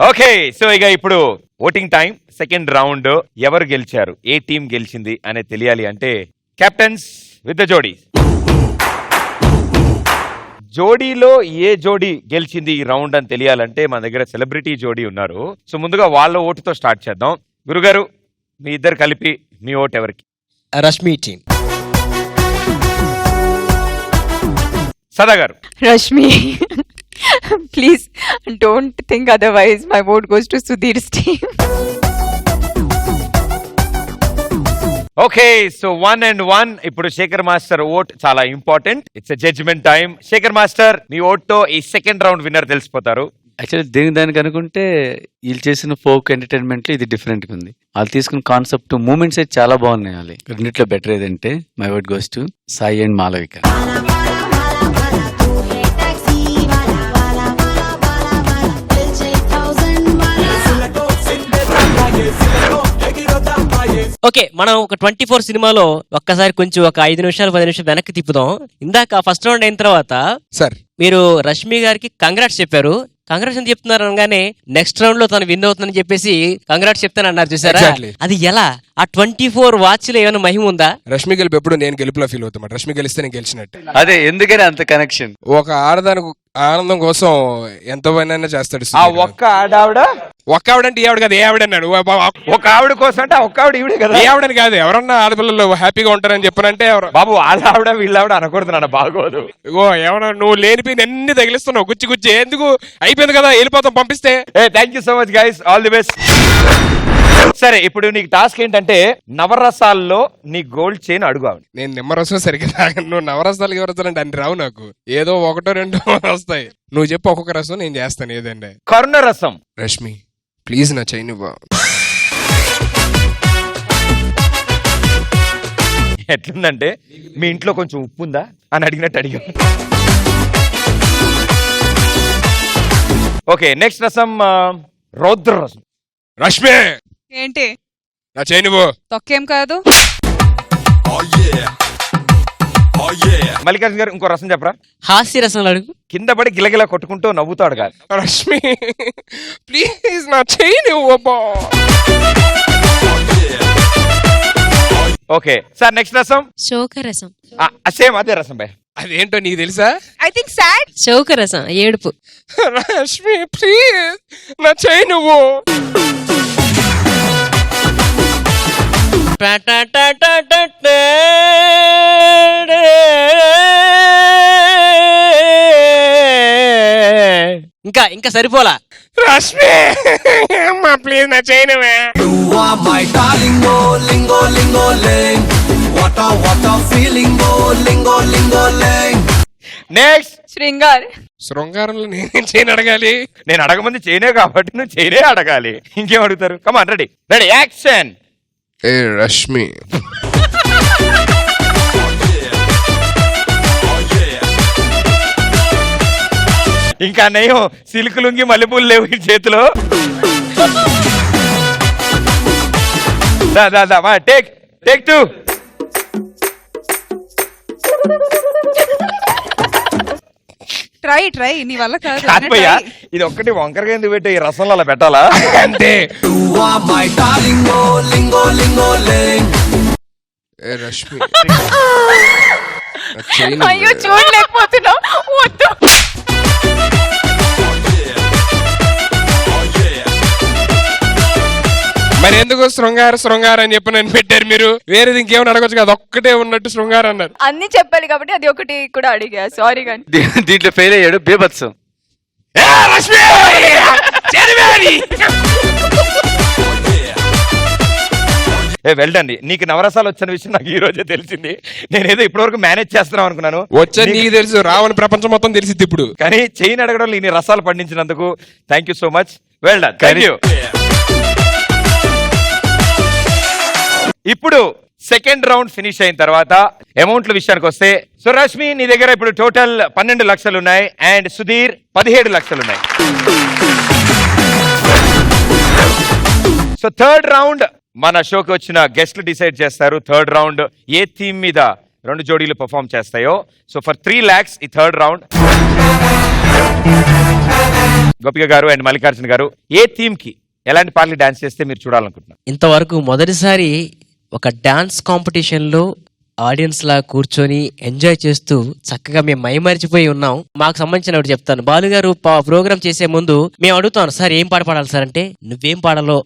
Okay, so ఇక ఇప్పుడు ఓటింగ్ టైం. సెకండ్ రౌండ్ ఎవరు గెలిచారు, ఏ టీం గెలిచింది అనేది తెలియాలి అంటే కెప్టెన్స్ విత్ ద జోడీ. జోడీలో ఏ జోడీ గెలిచింది ఈ రౌండ్ అని తెలియాలంటే మన దగ్గర సెలబ్రిటీ జోడీ ఉన్నారు. సో ముందుగా వాళ్ళ ఓటుతో స్టార్ట్ చేద్దాం. గురుగారు, మీ ఇద్దరు కలిపి మీ ఓటు ఎవరికి? రష్మి టీం. సదా గారు. Rashmi. Please don't think otherwise. My vote goes to Sudheer's team. Okay, so 1 and 1. ఇప్పుడు శేఖర్ మాస్టర్ ఓట్ చాలా important. It's a judgement time. Shekhar master, మీ ఓట్ తో ఈ సెకండ్ రౌండ్ విన్నర్ తెలిసిపోతారు. యాక్చువల్లీ దానికి అనుకుంటే వీళ్ళు చేసిన ఫోక్ ఎంటర్టైన్మెంట్ లో ఇది డిఫరెంట్ గా ఉంది. వాళ్ళు తీసుకున్న కాన్సెప్ట్ మూమెంట్స్ అయితే చాలా బాగున్నాయి. వాళ్ళు రెండిట్లో బెటర్ ఏదంటే my word goes to Sai and Malavika. Okay, మనం ఒక 24 సినిమాలో ఒక్కసారి కొంచెం ఒక 5 నిమిషాలు 10 నిమిషాలు వెనక్కి తిప్పుదాం. ఇందాక ఫస్ట్ రౌండ్ అయిన తర్వాత సార్ మీరు రష్మి గారికి కంగ్రాట్స్ చెప్పారు. కంగ్రాట్స్ అని చెప్తున్నారు అనగానే నెక్స్ట్ రౌండ్ లో తను విన్ అవుతుందని చెప్పేసి కంగ్రాట్స్ చెప్తాను అన్నారు చూసారా? Exactly. అది ఎలా? ఆ 24 వాచ్లో ఏమైనా మహిమ ఉందా? రష్మి గెలుపు ఎప్పుడు నేను గెలుపులో ఫీల్ అవుతామాట. రష్మి గెలిస్తే నేను గెలిచినట్టు. అదే ఎందుకని అంత కనెక్షన్. ఒక ఆడదానికి ఆనందం కోసం ఎంత పనైనా చేస్తాడు. ఆ ఒక్క ఆడావిడ ఒక్క ఆవిడంటే ఈ ఆవిడ కాదు, ఏ ఆవిడ అన్నాడు. ఒక ఆవిడ కోసం అంటే ఒక్క ఆవిడ ఈవిడే కదా. ఏ ఆవిడని కాదు, ఎవరన్నా ఆడపిల్లలు హ్యాపీగా ఉంటారని చెప్పనంటే బాబు ఆడావిడ వీళ్ళావిడ అనకూడదు నాన్న, బాగోదు. ఇగో ఎవడ నువ్వు లేనిపోయి అన్ని తగిలిస్తున్నావు గుచ్చి గుచ్చి. ఎందుకు అయిపోయింది కదా, వెళ్ళిపోతాం పంపిస్తే. Thank you so much guys, all the best. సరే ఇప్పుడు నీకు టాస్క్ ఏంటంటే నవరసాల్లో నీ గోల్డ్ చైన్ అడుగు ఆవిడ. నేను నిమ్మరసం సరిగ్గా తాగను. నువ్వు నవరసాలు ఎవరసాలంటే అన్ని రావు నాకు, ఏదో ఒకటో రెండో వస్తాయి. నువ్వు చెప్పు ఒక్కొక్క రసం నేను చేస్తాను ఏదండి. కరుణ రసం. రష్మి ప్లీజ్ నా చైన్ ఇవ్వ. ఎట్లుందంటే మీ ఇంట్లో కొంచెం ఉప్పు ఉందా అని అడిగినట్టు అడిగా. ఓకే నెక్స్ట్ రసం రౌద్ర రసం. రష్మి ఏంటి నా చైన్ ఇవ్వు. తొక్కేం కాదు. మల్లికార్జున గారు ఇంకో రసం చెప్పరా? హాస్య రసం అడుగు. కింద పడి గిలగిలా కొట్టుకుంటూ నవ్వుతాడు కాదు. రష్మి ప్లీజ్ నా చైన్ ఇవ్వబా. ఓకే సార్ నెక్స్ట్ రసం శోకరసం. సేమ్ అదే రసం భయ. అదేంటో నీకు తెలుసా? I think sad. శోకరసం ఏడుపు. రష్మి ప్లీజ్ నా చైన్ ఇవ్వు. ఇంకా ఇంకా సరిపోలా. రష్మి అమ్మా ప్లీజ్ నా చైన్ ఇవ్వే. నెక్స్ట్ శృంగారంలో నేనేం చైన్ అడగాలి? నేను అడగమంది చేయనే కాబట్టి నువ్వు చేయనే అడగాలి. ఇంకేం అడుగుతారు? Come on ready ready action. ఏ రష్మి ఇంకా నయం సిల్క్ లుంగి మల్లెపూలు లేవు ఈ చేతిలో. Take take 2. ట్రై నీ వల్ల కాదు. కాకపోయా ఇది ఒక్కటి వంకరగా ఎందుకు పెట్టే ఈ రసంలో అలా పెట్టాలా అంతే. ఏ రష్మి అయ్యో చూడలేకపోతున్నావు. వద్దు. మరి ఎందుకు శృంగారం అని చెప్పి నన్ను పెట్టారు మీరు? వేరేది ఇంకేమైనా అడగొచ్చు కదా, ఒక్కటే ఉన్నట్టు శృంగారం అన్నారు. అన్ని చెప్పాలి కాబట్టి అది ఒకటి కూడా అడిగా, సారీ కానీ. దీంట్లో ఫెయిల్ అయ్యాడు బీభత్సం. వెళ్ళండి. నీకు నవరసాలు వచ్చిన విషయం నాకు ఈ రోజే తెలిసింది. నేనేదో ఇప్పటివరకు మేనేజ్ చేస్తున్నాం అనుకున్నాను. వచ్చా నీకు తెలుసు, రావని ప్రపంచం మొత్తం తెలిసింది ఇప్పుడు. కానీ చైన్ అడగడం ఇన్ని రసాలు పండించినందుకు thank you so much. Well done. Thank you. ఇప్పుడు సెకండ్ రౌండ్ ఫినిష్ అయిన తర్వాత అమౌంట్ల విషయానికి వస్తే, సో రష్మి నీ దగ్గర ఇప్పుడు టోటల్ 12 లక్షలు ఉన్నాయి అండ్ సుధీర్ 17 లక్షలు ఉన్నాయి. సో థర్డ్ రౌండ్ మన షోకి వచ్చిన గెస్ట్లు డిసైడ్ చేస్తారు. థర్డ్ రౌండ్ ఏ థీమ్ మీద 2 జోడీలు పర్ఫామ్ చేస్తాయో. సో ఫర్ 3 lakhs ఈ థర్డ్ రౌండ్. గోపిక గారు అండ్ మల్లికార్జున గారు ఏ థీమ్ కి ఎలాంటి పాటలు డాన్స్ చేస్తే మీరు చూడాలనుకుంటున్నారు? ఇంతవరకు మొదటిసారి ఒక డాన్స్ కాంపిటీషన్ లో ఆడియన్స్ లా కూర్చొని ఎంజాయ్ చేస్తూ చక్కగా మేము మైమరిచిపోయి ఉన్నాం. మాకు సంబంధించిన ఒకటి చెప్తాను. బాలుగారు ప్రోగ్రామ్ చేసే ముందు మేము అడుగుతాను, సార్ ఏం పాట పాడాలి సార్ అంటే, నువ్వేం పాడాలో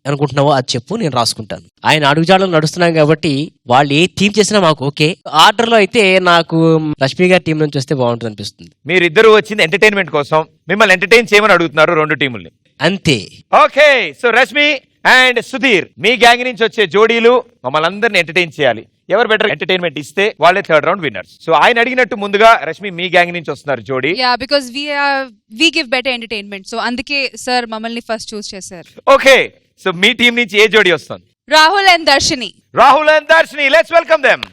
అనుకుంటున్నావో అది చెప్పు, నేను రాసుకుంటాను. ఆయన అడుగుజాడలు నడుస్తున్నాం కాబట్టి వాళ్ళు ఏ థీమ్ చేసినా మాకు ఓకే. ఆర్డర్ లో అయితే నాకు రష్మి గారి టీం నుంచి వస్తే బాగుంటుంది అనిపిస్తుంది. మీరిద్దరు వచ్చింది ఎంటర్టైన్మెంట్ కోసం, మిమ్మల్ని ఎంటర్టైన్ చేయమని అడుగుతున్నారు 2 టీముల్ని. అంతే. Okay so Rashmi and Sudheer me gang నుంచి వచ్చే జోడీలు మమ్మల్ని అందరిని ఎంటర్టైన్ చేయాలి. ఎవరు బెటర్ ఎంటర్టైన్మెంట్ ఇస్తే వాళ్ళే థర్డ్ రౌండ్ విన్నర్స్. సో ఆయన అడిగినట్టు ముందుగా రష్మి మీ గ్యాంగ్ నుంచి వస్తున్నారు జోడీ. Yeah because we give better entertainment, so అందుకే సార్ మమ్మల్ని ఫస్ట్ చూస్ చేశారు. ఓకే సో మీ టీం నుంచి ఏ జోడీ వస్తుంది? Rahul and Darshini. Rahul and Darshini, let's welcome them.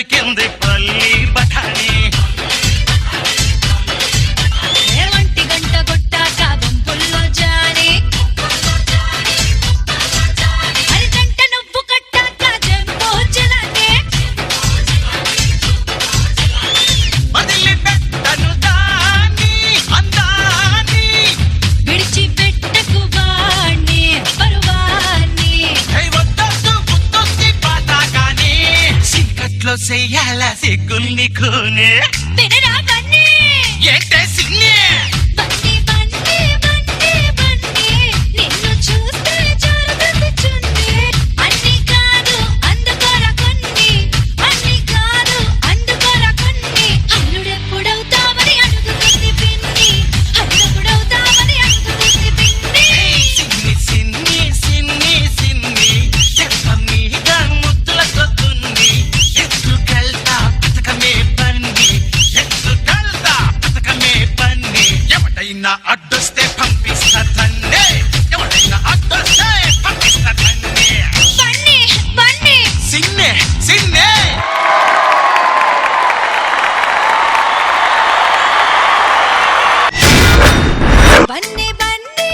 దొరికింది పల్లి బఠానీ. ఒంటి గంట కొట్టాక గుంపుల్లో జారి అరిగంట నువ్వు కట్టాక జంబో జలానే వదిలిపెట్టను దాన్ని అందాన్ని. విడిచిపెట్టకు వాణ్ణి పరువాన్ని. వద్దొద్దు గుర్తొచ్చి పాతాగాని చీకట్లో చెయ్యాల సిగ్గుల్ని కూనే. వినరా బన్నీ ఏంటే సిన్ని బన్నీ బన్నీ బన్నీ బన్నీ నిన్ను చూస్తే జరుగుతుంది చున్నీ. అన్ని కాదు అందుకోరా కొన్ని, అన్ని కాదు అందుకోరా కొన్ని. అల్లుడెప్పుడవుతావని అడుగుతుంది పిన్ని, అల్లుడెప్పుడవుతావని అడుగుతుంది పిన్ని. సిన్ని సిన్ని సిన్ని సిన్ని చెంప మీద ముద్దులతో తున్ని. ఎత్తుకెళ్తా పథకమే పన్ని, ఎత్తుకెళ్తా పథకమే పన్ని. ఎవడైనా అడ్డొస్తే పంపిస్తా తన్నే, ఎవడైనా అడ్డొస్తే పంపిస్తా తన్నే. బన్నీ బన్నీ సిన్నే సిన్నే బన్నీ బన్నీ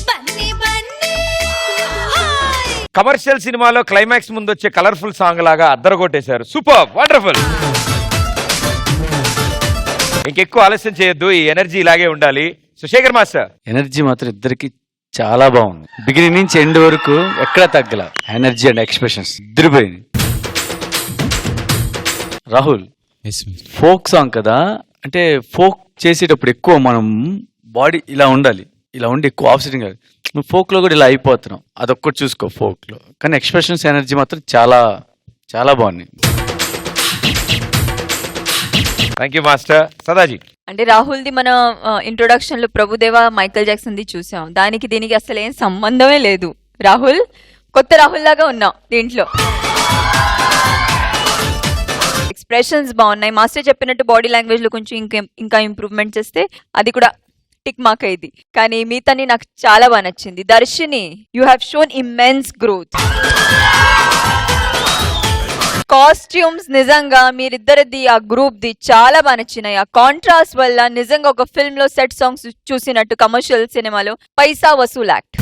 బన్నీ బన్నీ హాయ్. కమర్షియల్ సినిమాలో క్లైమాక్స్ ముందు వచ్చే కలర్ఫుల్ సాంగ్ లాగా అద్దరగొట్టేశారు. Super, wonderful. ఇంకెక్కువ ఆలస్యం చేయొద్దు, ఈ ఎనర్జీ ఇలాగే ఉండాలి. సుశేఖర్ మాస్టర్, ఎనర్జీ మాత్రం ఇద్దరికి చాలా బాగుంది. బిగినింగ్ నుంచి ఎండ్ వరకు ఎక్కడ తగ్గల. ఎనర్జీ అండ్ ఎక్స్ప్రెషన్స్ ఇద్దరు పోయింది. రాహుల్, ఫోక్ సాంగ్ కదా, అంటే ఫోక్ చేసేటప్పుడు ఎక్కువ మనం బాడీ ఇలా ఉండాలి, ఇలా ఉండి ఎక్కువ ఆఫ్ సిట్టింగ్ కాదు. నువ్వు ఫోక్ లో కూడా ఇలా అయిపోతున్నావు, అదొక్కటి చూసుకో ఫోక్ లో. కానీ ఎక్స్ప్రెషన్స్ ఎనర్జీ మాత్రం చాలా చాలా బాగున్నాయి. Thank you master. సదాజీ, అంటే రాహుల్ ది మన ఇంట్రొడక్షన్ లో ప్రభుదేవ మైకేల్ జాక్సన్ ది చూసాం, దానికి దీనికి అసలు ఏం సంబంధమే లేదు. రాహుల్ కొత్త రాహుల్ లాగా ఉన్నాం దీంట్లో. ఎక్స్ప్రెషన్స్ బాగున్నాయి. మాస్టర్ చెప్పినట్టు బాడీ లాంగ్వేజ్ లో కొంచెం ఇంకా ఇంప్రూవ్మెంట్ చేస్తే అది కూడా టిక్ మార్క్ అయింది. కానీ మిగతాని నాకు చాలా బాగా నచ్చింది. Darshini, you have shown immense growth. Costumes నిజంగా మీరిద్దరిది ఆ గ్రూప్ ది చాలా బాగా నచ్చినాయి. ఆ కాంట్రాస్ట్ వల్ల నిజంగా ఒక ఫిల్మ్ లో సెట్ సాంగ్స్ చూసినట్టు కమర్షియల్ సినిమాలో పైసా వసూల్ యాక్ట్.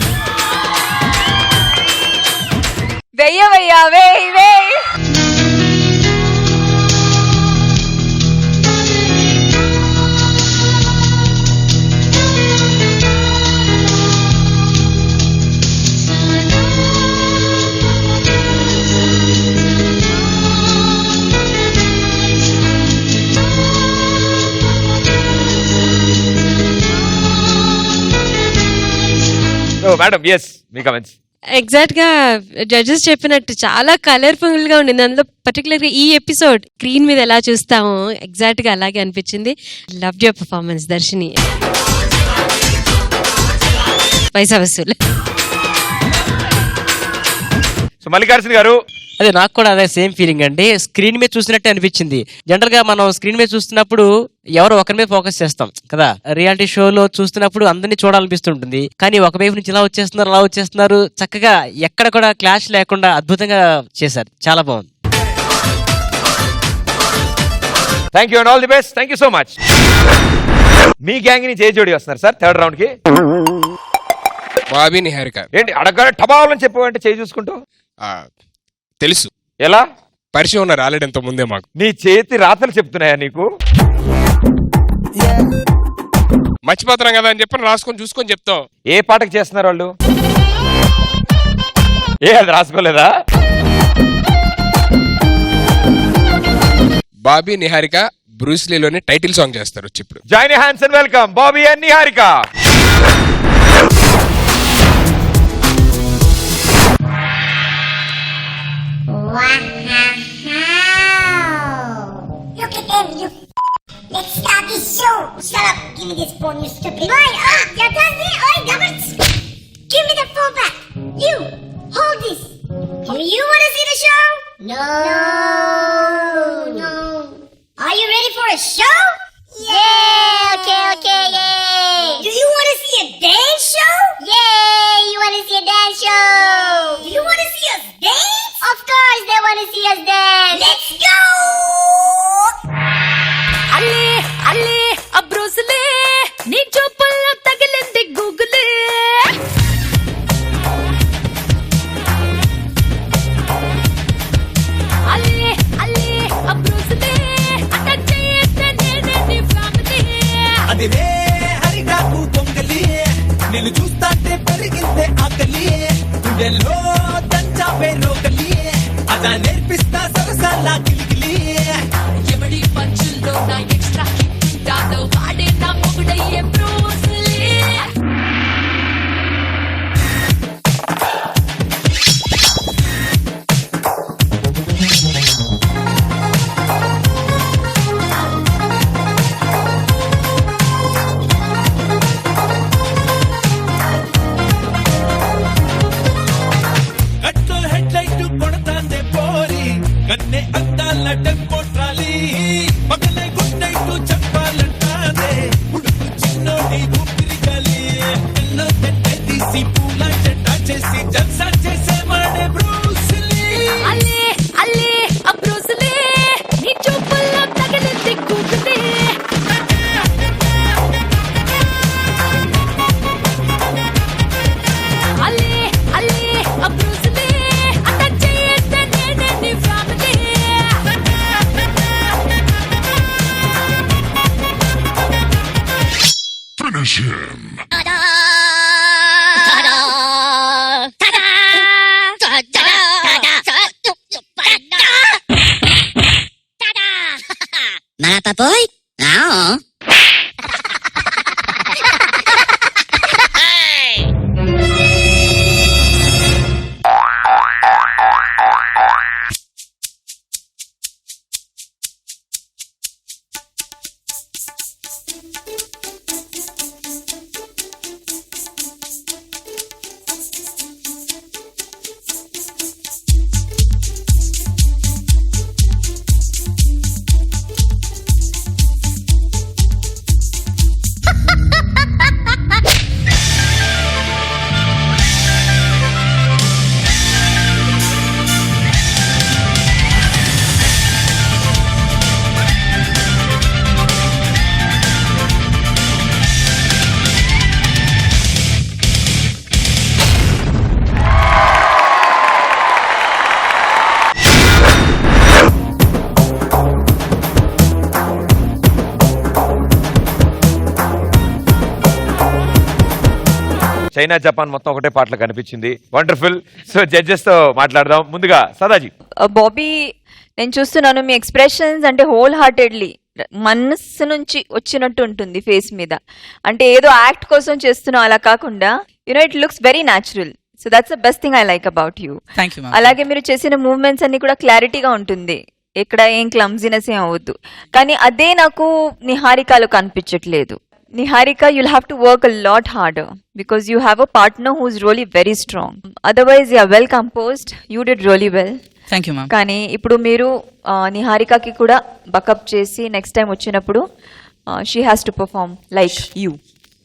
వెయ్య వేయ్ వేయ్. మేడం, ఎస్ మీ కమెంట్స్. ఎగ్జాక్ట్ గా జడ్జెస్ చెప్పినట్టు చాలా కలర్ఫుల్ గా ఉండింది. అందులో పర్టికులర్ గా ఈ ఎపిసోడ్ స్క్రీన్ మీద ఎలా చూస్తామో ఎగ్జాక్ట్ గా అలాగే అనిపించింది. లవ్ యువర్ పర్ఫార్మెన్స్ దర్శిని. పైసా వసూలు. సో మల్లికార్జున గారు, అదే నాకు కూడా అదే సేమ్ ఫీలింగ్ అండి. స్క్రీన్ మీద చూసినట్టే అనిపించింది. జనరల్ గా మనం స్క్రీన్ మీద చూస్తున్నప్పుడు ఎవరు ఒకరి మీద ఫోకస్ చేస్తాం కదా. రియాలిటీ షోలో చూస్తున్నప్పుడు అందరినీ చూడాలనిపిస్తుంటుంది. కానీ ఒక వైపు నుంచి ఇలా వచ్చేస్తున్నారు అలా వచ్చేస్తున్నారు, చక్కగా ఎక్కడ కూడా క్లాష్ లేకుండా అద్భుతంగా చేశారు. చాలా బాగుంది. Thank you and all the best. Thank you so much. Me gang నుంచి ఏ జోడి వస్తున్నారు సార్ థర్డ్ రౌండ్ కి? బాబీ నిహారిక. ఏంటి అడగ టబాలని చెప్పమంటే చేయి చూసుకుంటూ? తెలుసు, ఎలా పరిచయం ఉన్నారు ఆల్రెడీ ఎంతో ముందే మాకు. నీ చేతి రాతలు చెప్తున్నాయా నీకు? మర్చిపోతున్నాం కదా అని చెప్పి రాసుకొని చూసుకొని చెప్తాం. ఏ పాటకు చేస్తున్నారు వాళ్ళు? అది రాసుకోలేదా? బాబీ నిహారిక బ్రూస్లీలోని టైటిల్ సాంగ్ చేస్తారు వచ్చి ఇప్పుడు. Join hands and welcome Bobby and Niharika. Look at them, you. Let's start this show. Shut up. Give me this phone, you stupid. Oi, you're done here. Oi, Governors. Give me the phone back. You, hold this. Do you want to see the show? No. Are you ready for a show? Yeah. Okay, yay. Do you want to see a dance show? Yay, you want to see a dance show. Do you want to see us dance? Of course they want to see us dance. గుండెలో దంచాపే రోగలి అదా నేర్పిస్తా సరసాలా కిలికిలి ఎవడి పంచుల్లో నా ఎక్స్ట్రా దాదో వాడే నా మొగుడయ్యే బ్రూస్లీ కట్లో హెడ్ లైట్ కొడతాందే పోరి కన్నే అందాల టెంపో ట్రాలీ పగలే గుడ్ నైట్ చెప్పాలంటాదే ఉడుకు చిన్నోడి ఊపిరి గాలి ఎల్లో తెట్టే తీసి పూల చెట్ట చేసి జల్సా చేసే వాడే బ్రూస్లీ అల్లే అల్లే ఆ బ్రూస్లీ నీ చూపుల్లో తగిలింది కూకుతే అల్లే అల్లే ఆ బ్రూస్లీ అటాక్ చేయొద్దే నేనే నీ family Finish him. Mga papoy? Oo. China Japan మొత్తం ఒకటే పాటలు కనిపించింది. వండర్ఫుల్. సో జడ్జెస్ తో మాట్లాడదాం. ముందుగా సదాజీ. బాబీ నేను చూస్తున్నాను మీ ఎక్స్ప్రెషన్స్ అంటే హోల్ హార్టెడ్లీ మనస్సు నుంచి వచ్చినట్టు ఉంటుంది ఫేస్ మీద. అంటే ఏదో యాక్ట్ కోసం చేస్తున్నావు అలా కాకుండా it looks very natural. So that's the best thing I like about you. అలాగే మీరు చేసిన మూవ్మెంట్స్ అన్ని కూడా క్లారిటీగా ఉంటుంది. ఎక్కడ ఏం క్లమ్జీనెస్ ఏం అవ్వద్దు. కానీ అదే నాకు నిహారికలో కనిపించట్లేదు. Niharika, you'll have to work a lot harder because you have a partner who's really very strong. Otherwise, you are well composed. You did really well. Thank you, ma'am. కానీ ఇప్పుడు మీరు నిహారికకి కూడా బకప్ చేసి నెక్స్ట్ టైం వచ్చినప్పుడు she has to perform like you.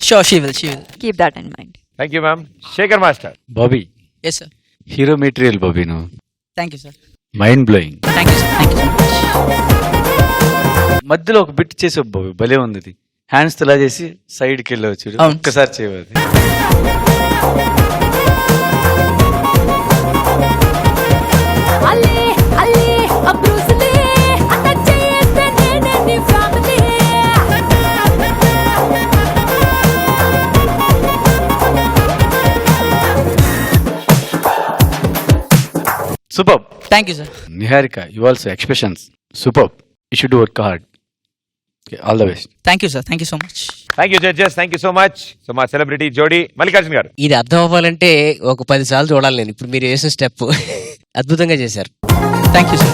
Sure, she will. Keep that in mind. Thank you ma'am. Shekhar master. Bobby Yes, sir. Hero material Bobby నువ్వు. Thank you, sir. Mind blowing. Thank you, sir. Thank you so much. మధ్యలో ఒక బిట్ చేసావు బాబీ, భలే ఉంది ఇది. హ్యాండ్స్ ఇలా చేసి సైడ్కి వెళ్ళవచ్చు, ఒక్కసారి చేయవాలి. అల్లే అల్లే ఆ బ్రూస్లీ అటాక్ చేయొద్దే నేనే నీ family super. Thank you, sir. Niharika, you also expressions super. You should work hard. All the best. Thank you, sir. Thank you so much. Thank you judges. Thank you so much. So మా సెలబ్రిటీ జోడీ మల్లికార్జున్ గారు. ఇది అర్థం అవ్వాలంటే ఒక 10 సార్లు చూడాలి నేను. ఇప్పుడు మీరు వేసిన స్టెప్ అద్భుతంగా చేశారు. Thank you, sir.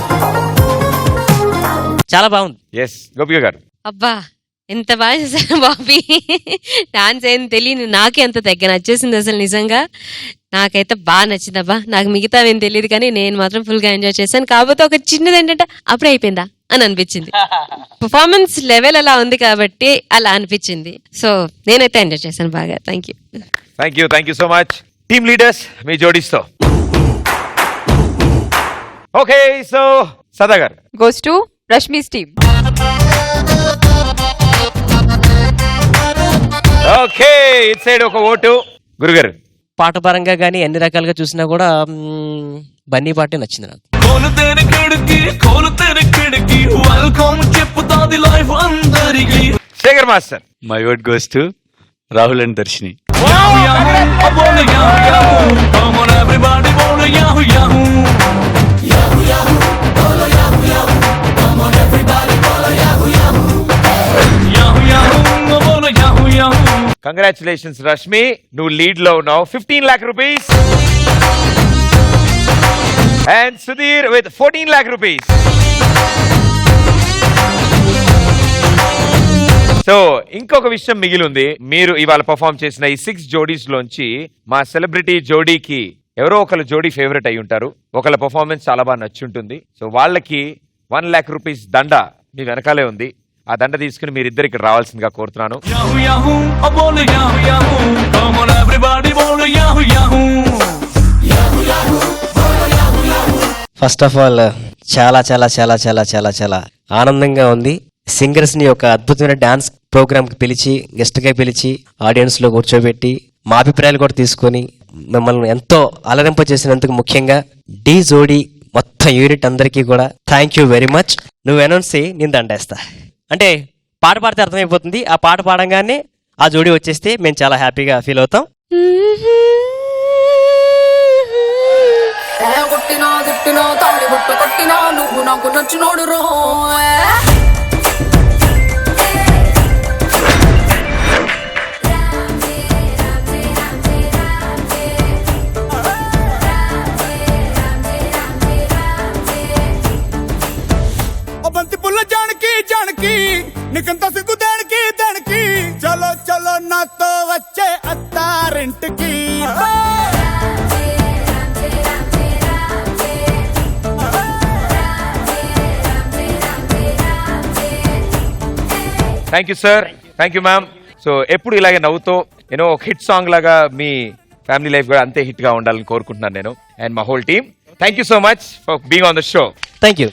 చాలా బాగుంది. ఎస్ గోపిక గారు. అబ్బా ఎంత బాగా చేశారు బాబీ. డాన్స్ ఏం తెలియదు, నాకే అంత తెగ నచ్చేసింది అసలు నిజంగా. నాకైతే బాగా నచ్చింది అబ్బా. నాకు మిగతా ఏం తెలియదు కానీ నేను మాత్రం ఫుల్ గా ఎంజాయ్ చేశాను. కాకపోతే ఒక చిన్నది ఏంటంటే అప్పుడే అయిపోయిందా అని అనిపించింది. పర్ఫార్మెన్స్ లెవెల్ అలా ఉంది కాబట్టి అలా అనిపించింది. సో నేనైతే ఎంజాయ్ చేశాను బాగా. Thank you. Thank you so much. Team leaders మీ జోడీస్తో. ఓకే, సో సదా గారు. Goes to Rashmi's team. Okay, ఇట్ సైడ్ ఒక ఓటు. గురుగారు. పాట పరంగా కానీ అన్ని రకాలుగా చూసినా కూడా బన్నీ పాటే నచ్చింది నాకు. Shekhar master. My word goes to Rahul and Darshini. everybody bolo yahoo yahoo. Yahoo yahoo, bolo yahoo yahoo. Come on everybody bolo yahoo yahoo. Yahoo yahoo, bolo yahoo yahoo. Congratulations Rashmi, నువ్వు లీడ్ లో ఉన్నావు 15 lakh rupees. And Sudheer with 14 lakh rupees. So ఇంకొక విషయం మిగిలి ఉంది. మీరు ఇవాళ పర్ఫామ్ చేసిన ఈ 6 జోడీస్ లోంచి మా సెలబ్రిటీ జోడీకి ఎవరో ఒకళ్ళ జోడీ ఫేవరెట్ అయి ఉంటారు. ఒకళ్ళ పర్ఫార్మెన్స్ చాలా బాగా నచ్చి ఉంటుంది. సో వాళ్ళకి 1 lakh rupees దండ మీ వెనకాలే ఉంది. ఆ దండ తీసుకుని మీరిద్దరు ఇక్కడ రావాల్సిందిగా కోరుతున్నాను. Yahoo yahoo, bolo yahoo yahoo. Come on everybody bolo yahoo yahoo. Yahoo yahoo, bolo yahoo yahoo. First of all చాలా చాలా చాలా చాలా చాలా చాలా ఆనందంగా ఉంది. సింగర్స్ ని ఒక అద్భుతమైన డాన్స్ ప్రోగ్రామ్ కి పిలిచి, గెస్ట్ గా పిలిచి, ఆడియన్స్ లో కూర్చోబెట్టి మా అభిప్రాయాలు కూడా తీసుకొని మిమ్మల్ని ఎంతో అలరింప చేసినందుకు ముఖ్యంగా డి జోడీ మొత్తం యూనిట్ అందరికీ కూడా థ్యాంక్ యూ వెరీ మచ్. నువ్వు అనౌన్స్ చేయి, నేను దండేస్తా. అంటే పాట పాడితే అర్థమైపోతుంది. ఆ పాట పాడంగానే ఆ జోడీ వచ్చేస్తే మేము చాలా హ్యాపీగా ఫీల్ అవుతాం. కొట్టినా తిట్టినా తాడి బుట్ట కొట్టినా నువ్వు నాకు నచ్చినోడు రో. బంతి పుల్ల జానకి జానకి నీకంత సిగ్గు దానికి దానికి చలో చలో నాతో వచ్చే అత్తారింటికి. Thank you sir, thank you ma'am. So ఎప్పుడు ఇలాగే నవ్వుతో నేను ఒక హిట్ సాంగ్ లాగా మీ ఫ్యామిలీ లైఫ్ కూడా అంతే హిట్ గా ఉండాలని కోరుకుంటున్నాను నేను అండ్ మా whole team. Thank you so much for being on the show. Thank you.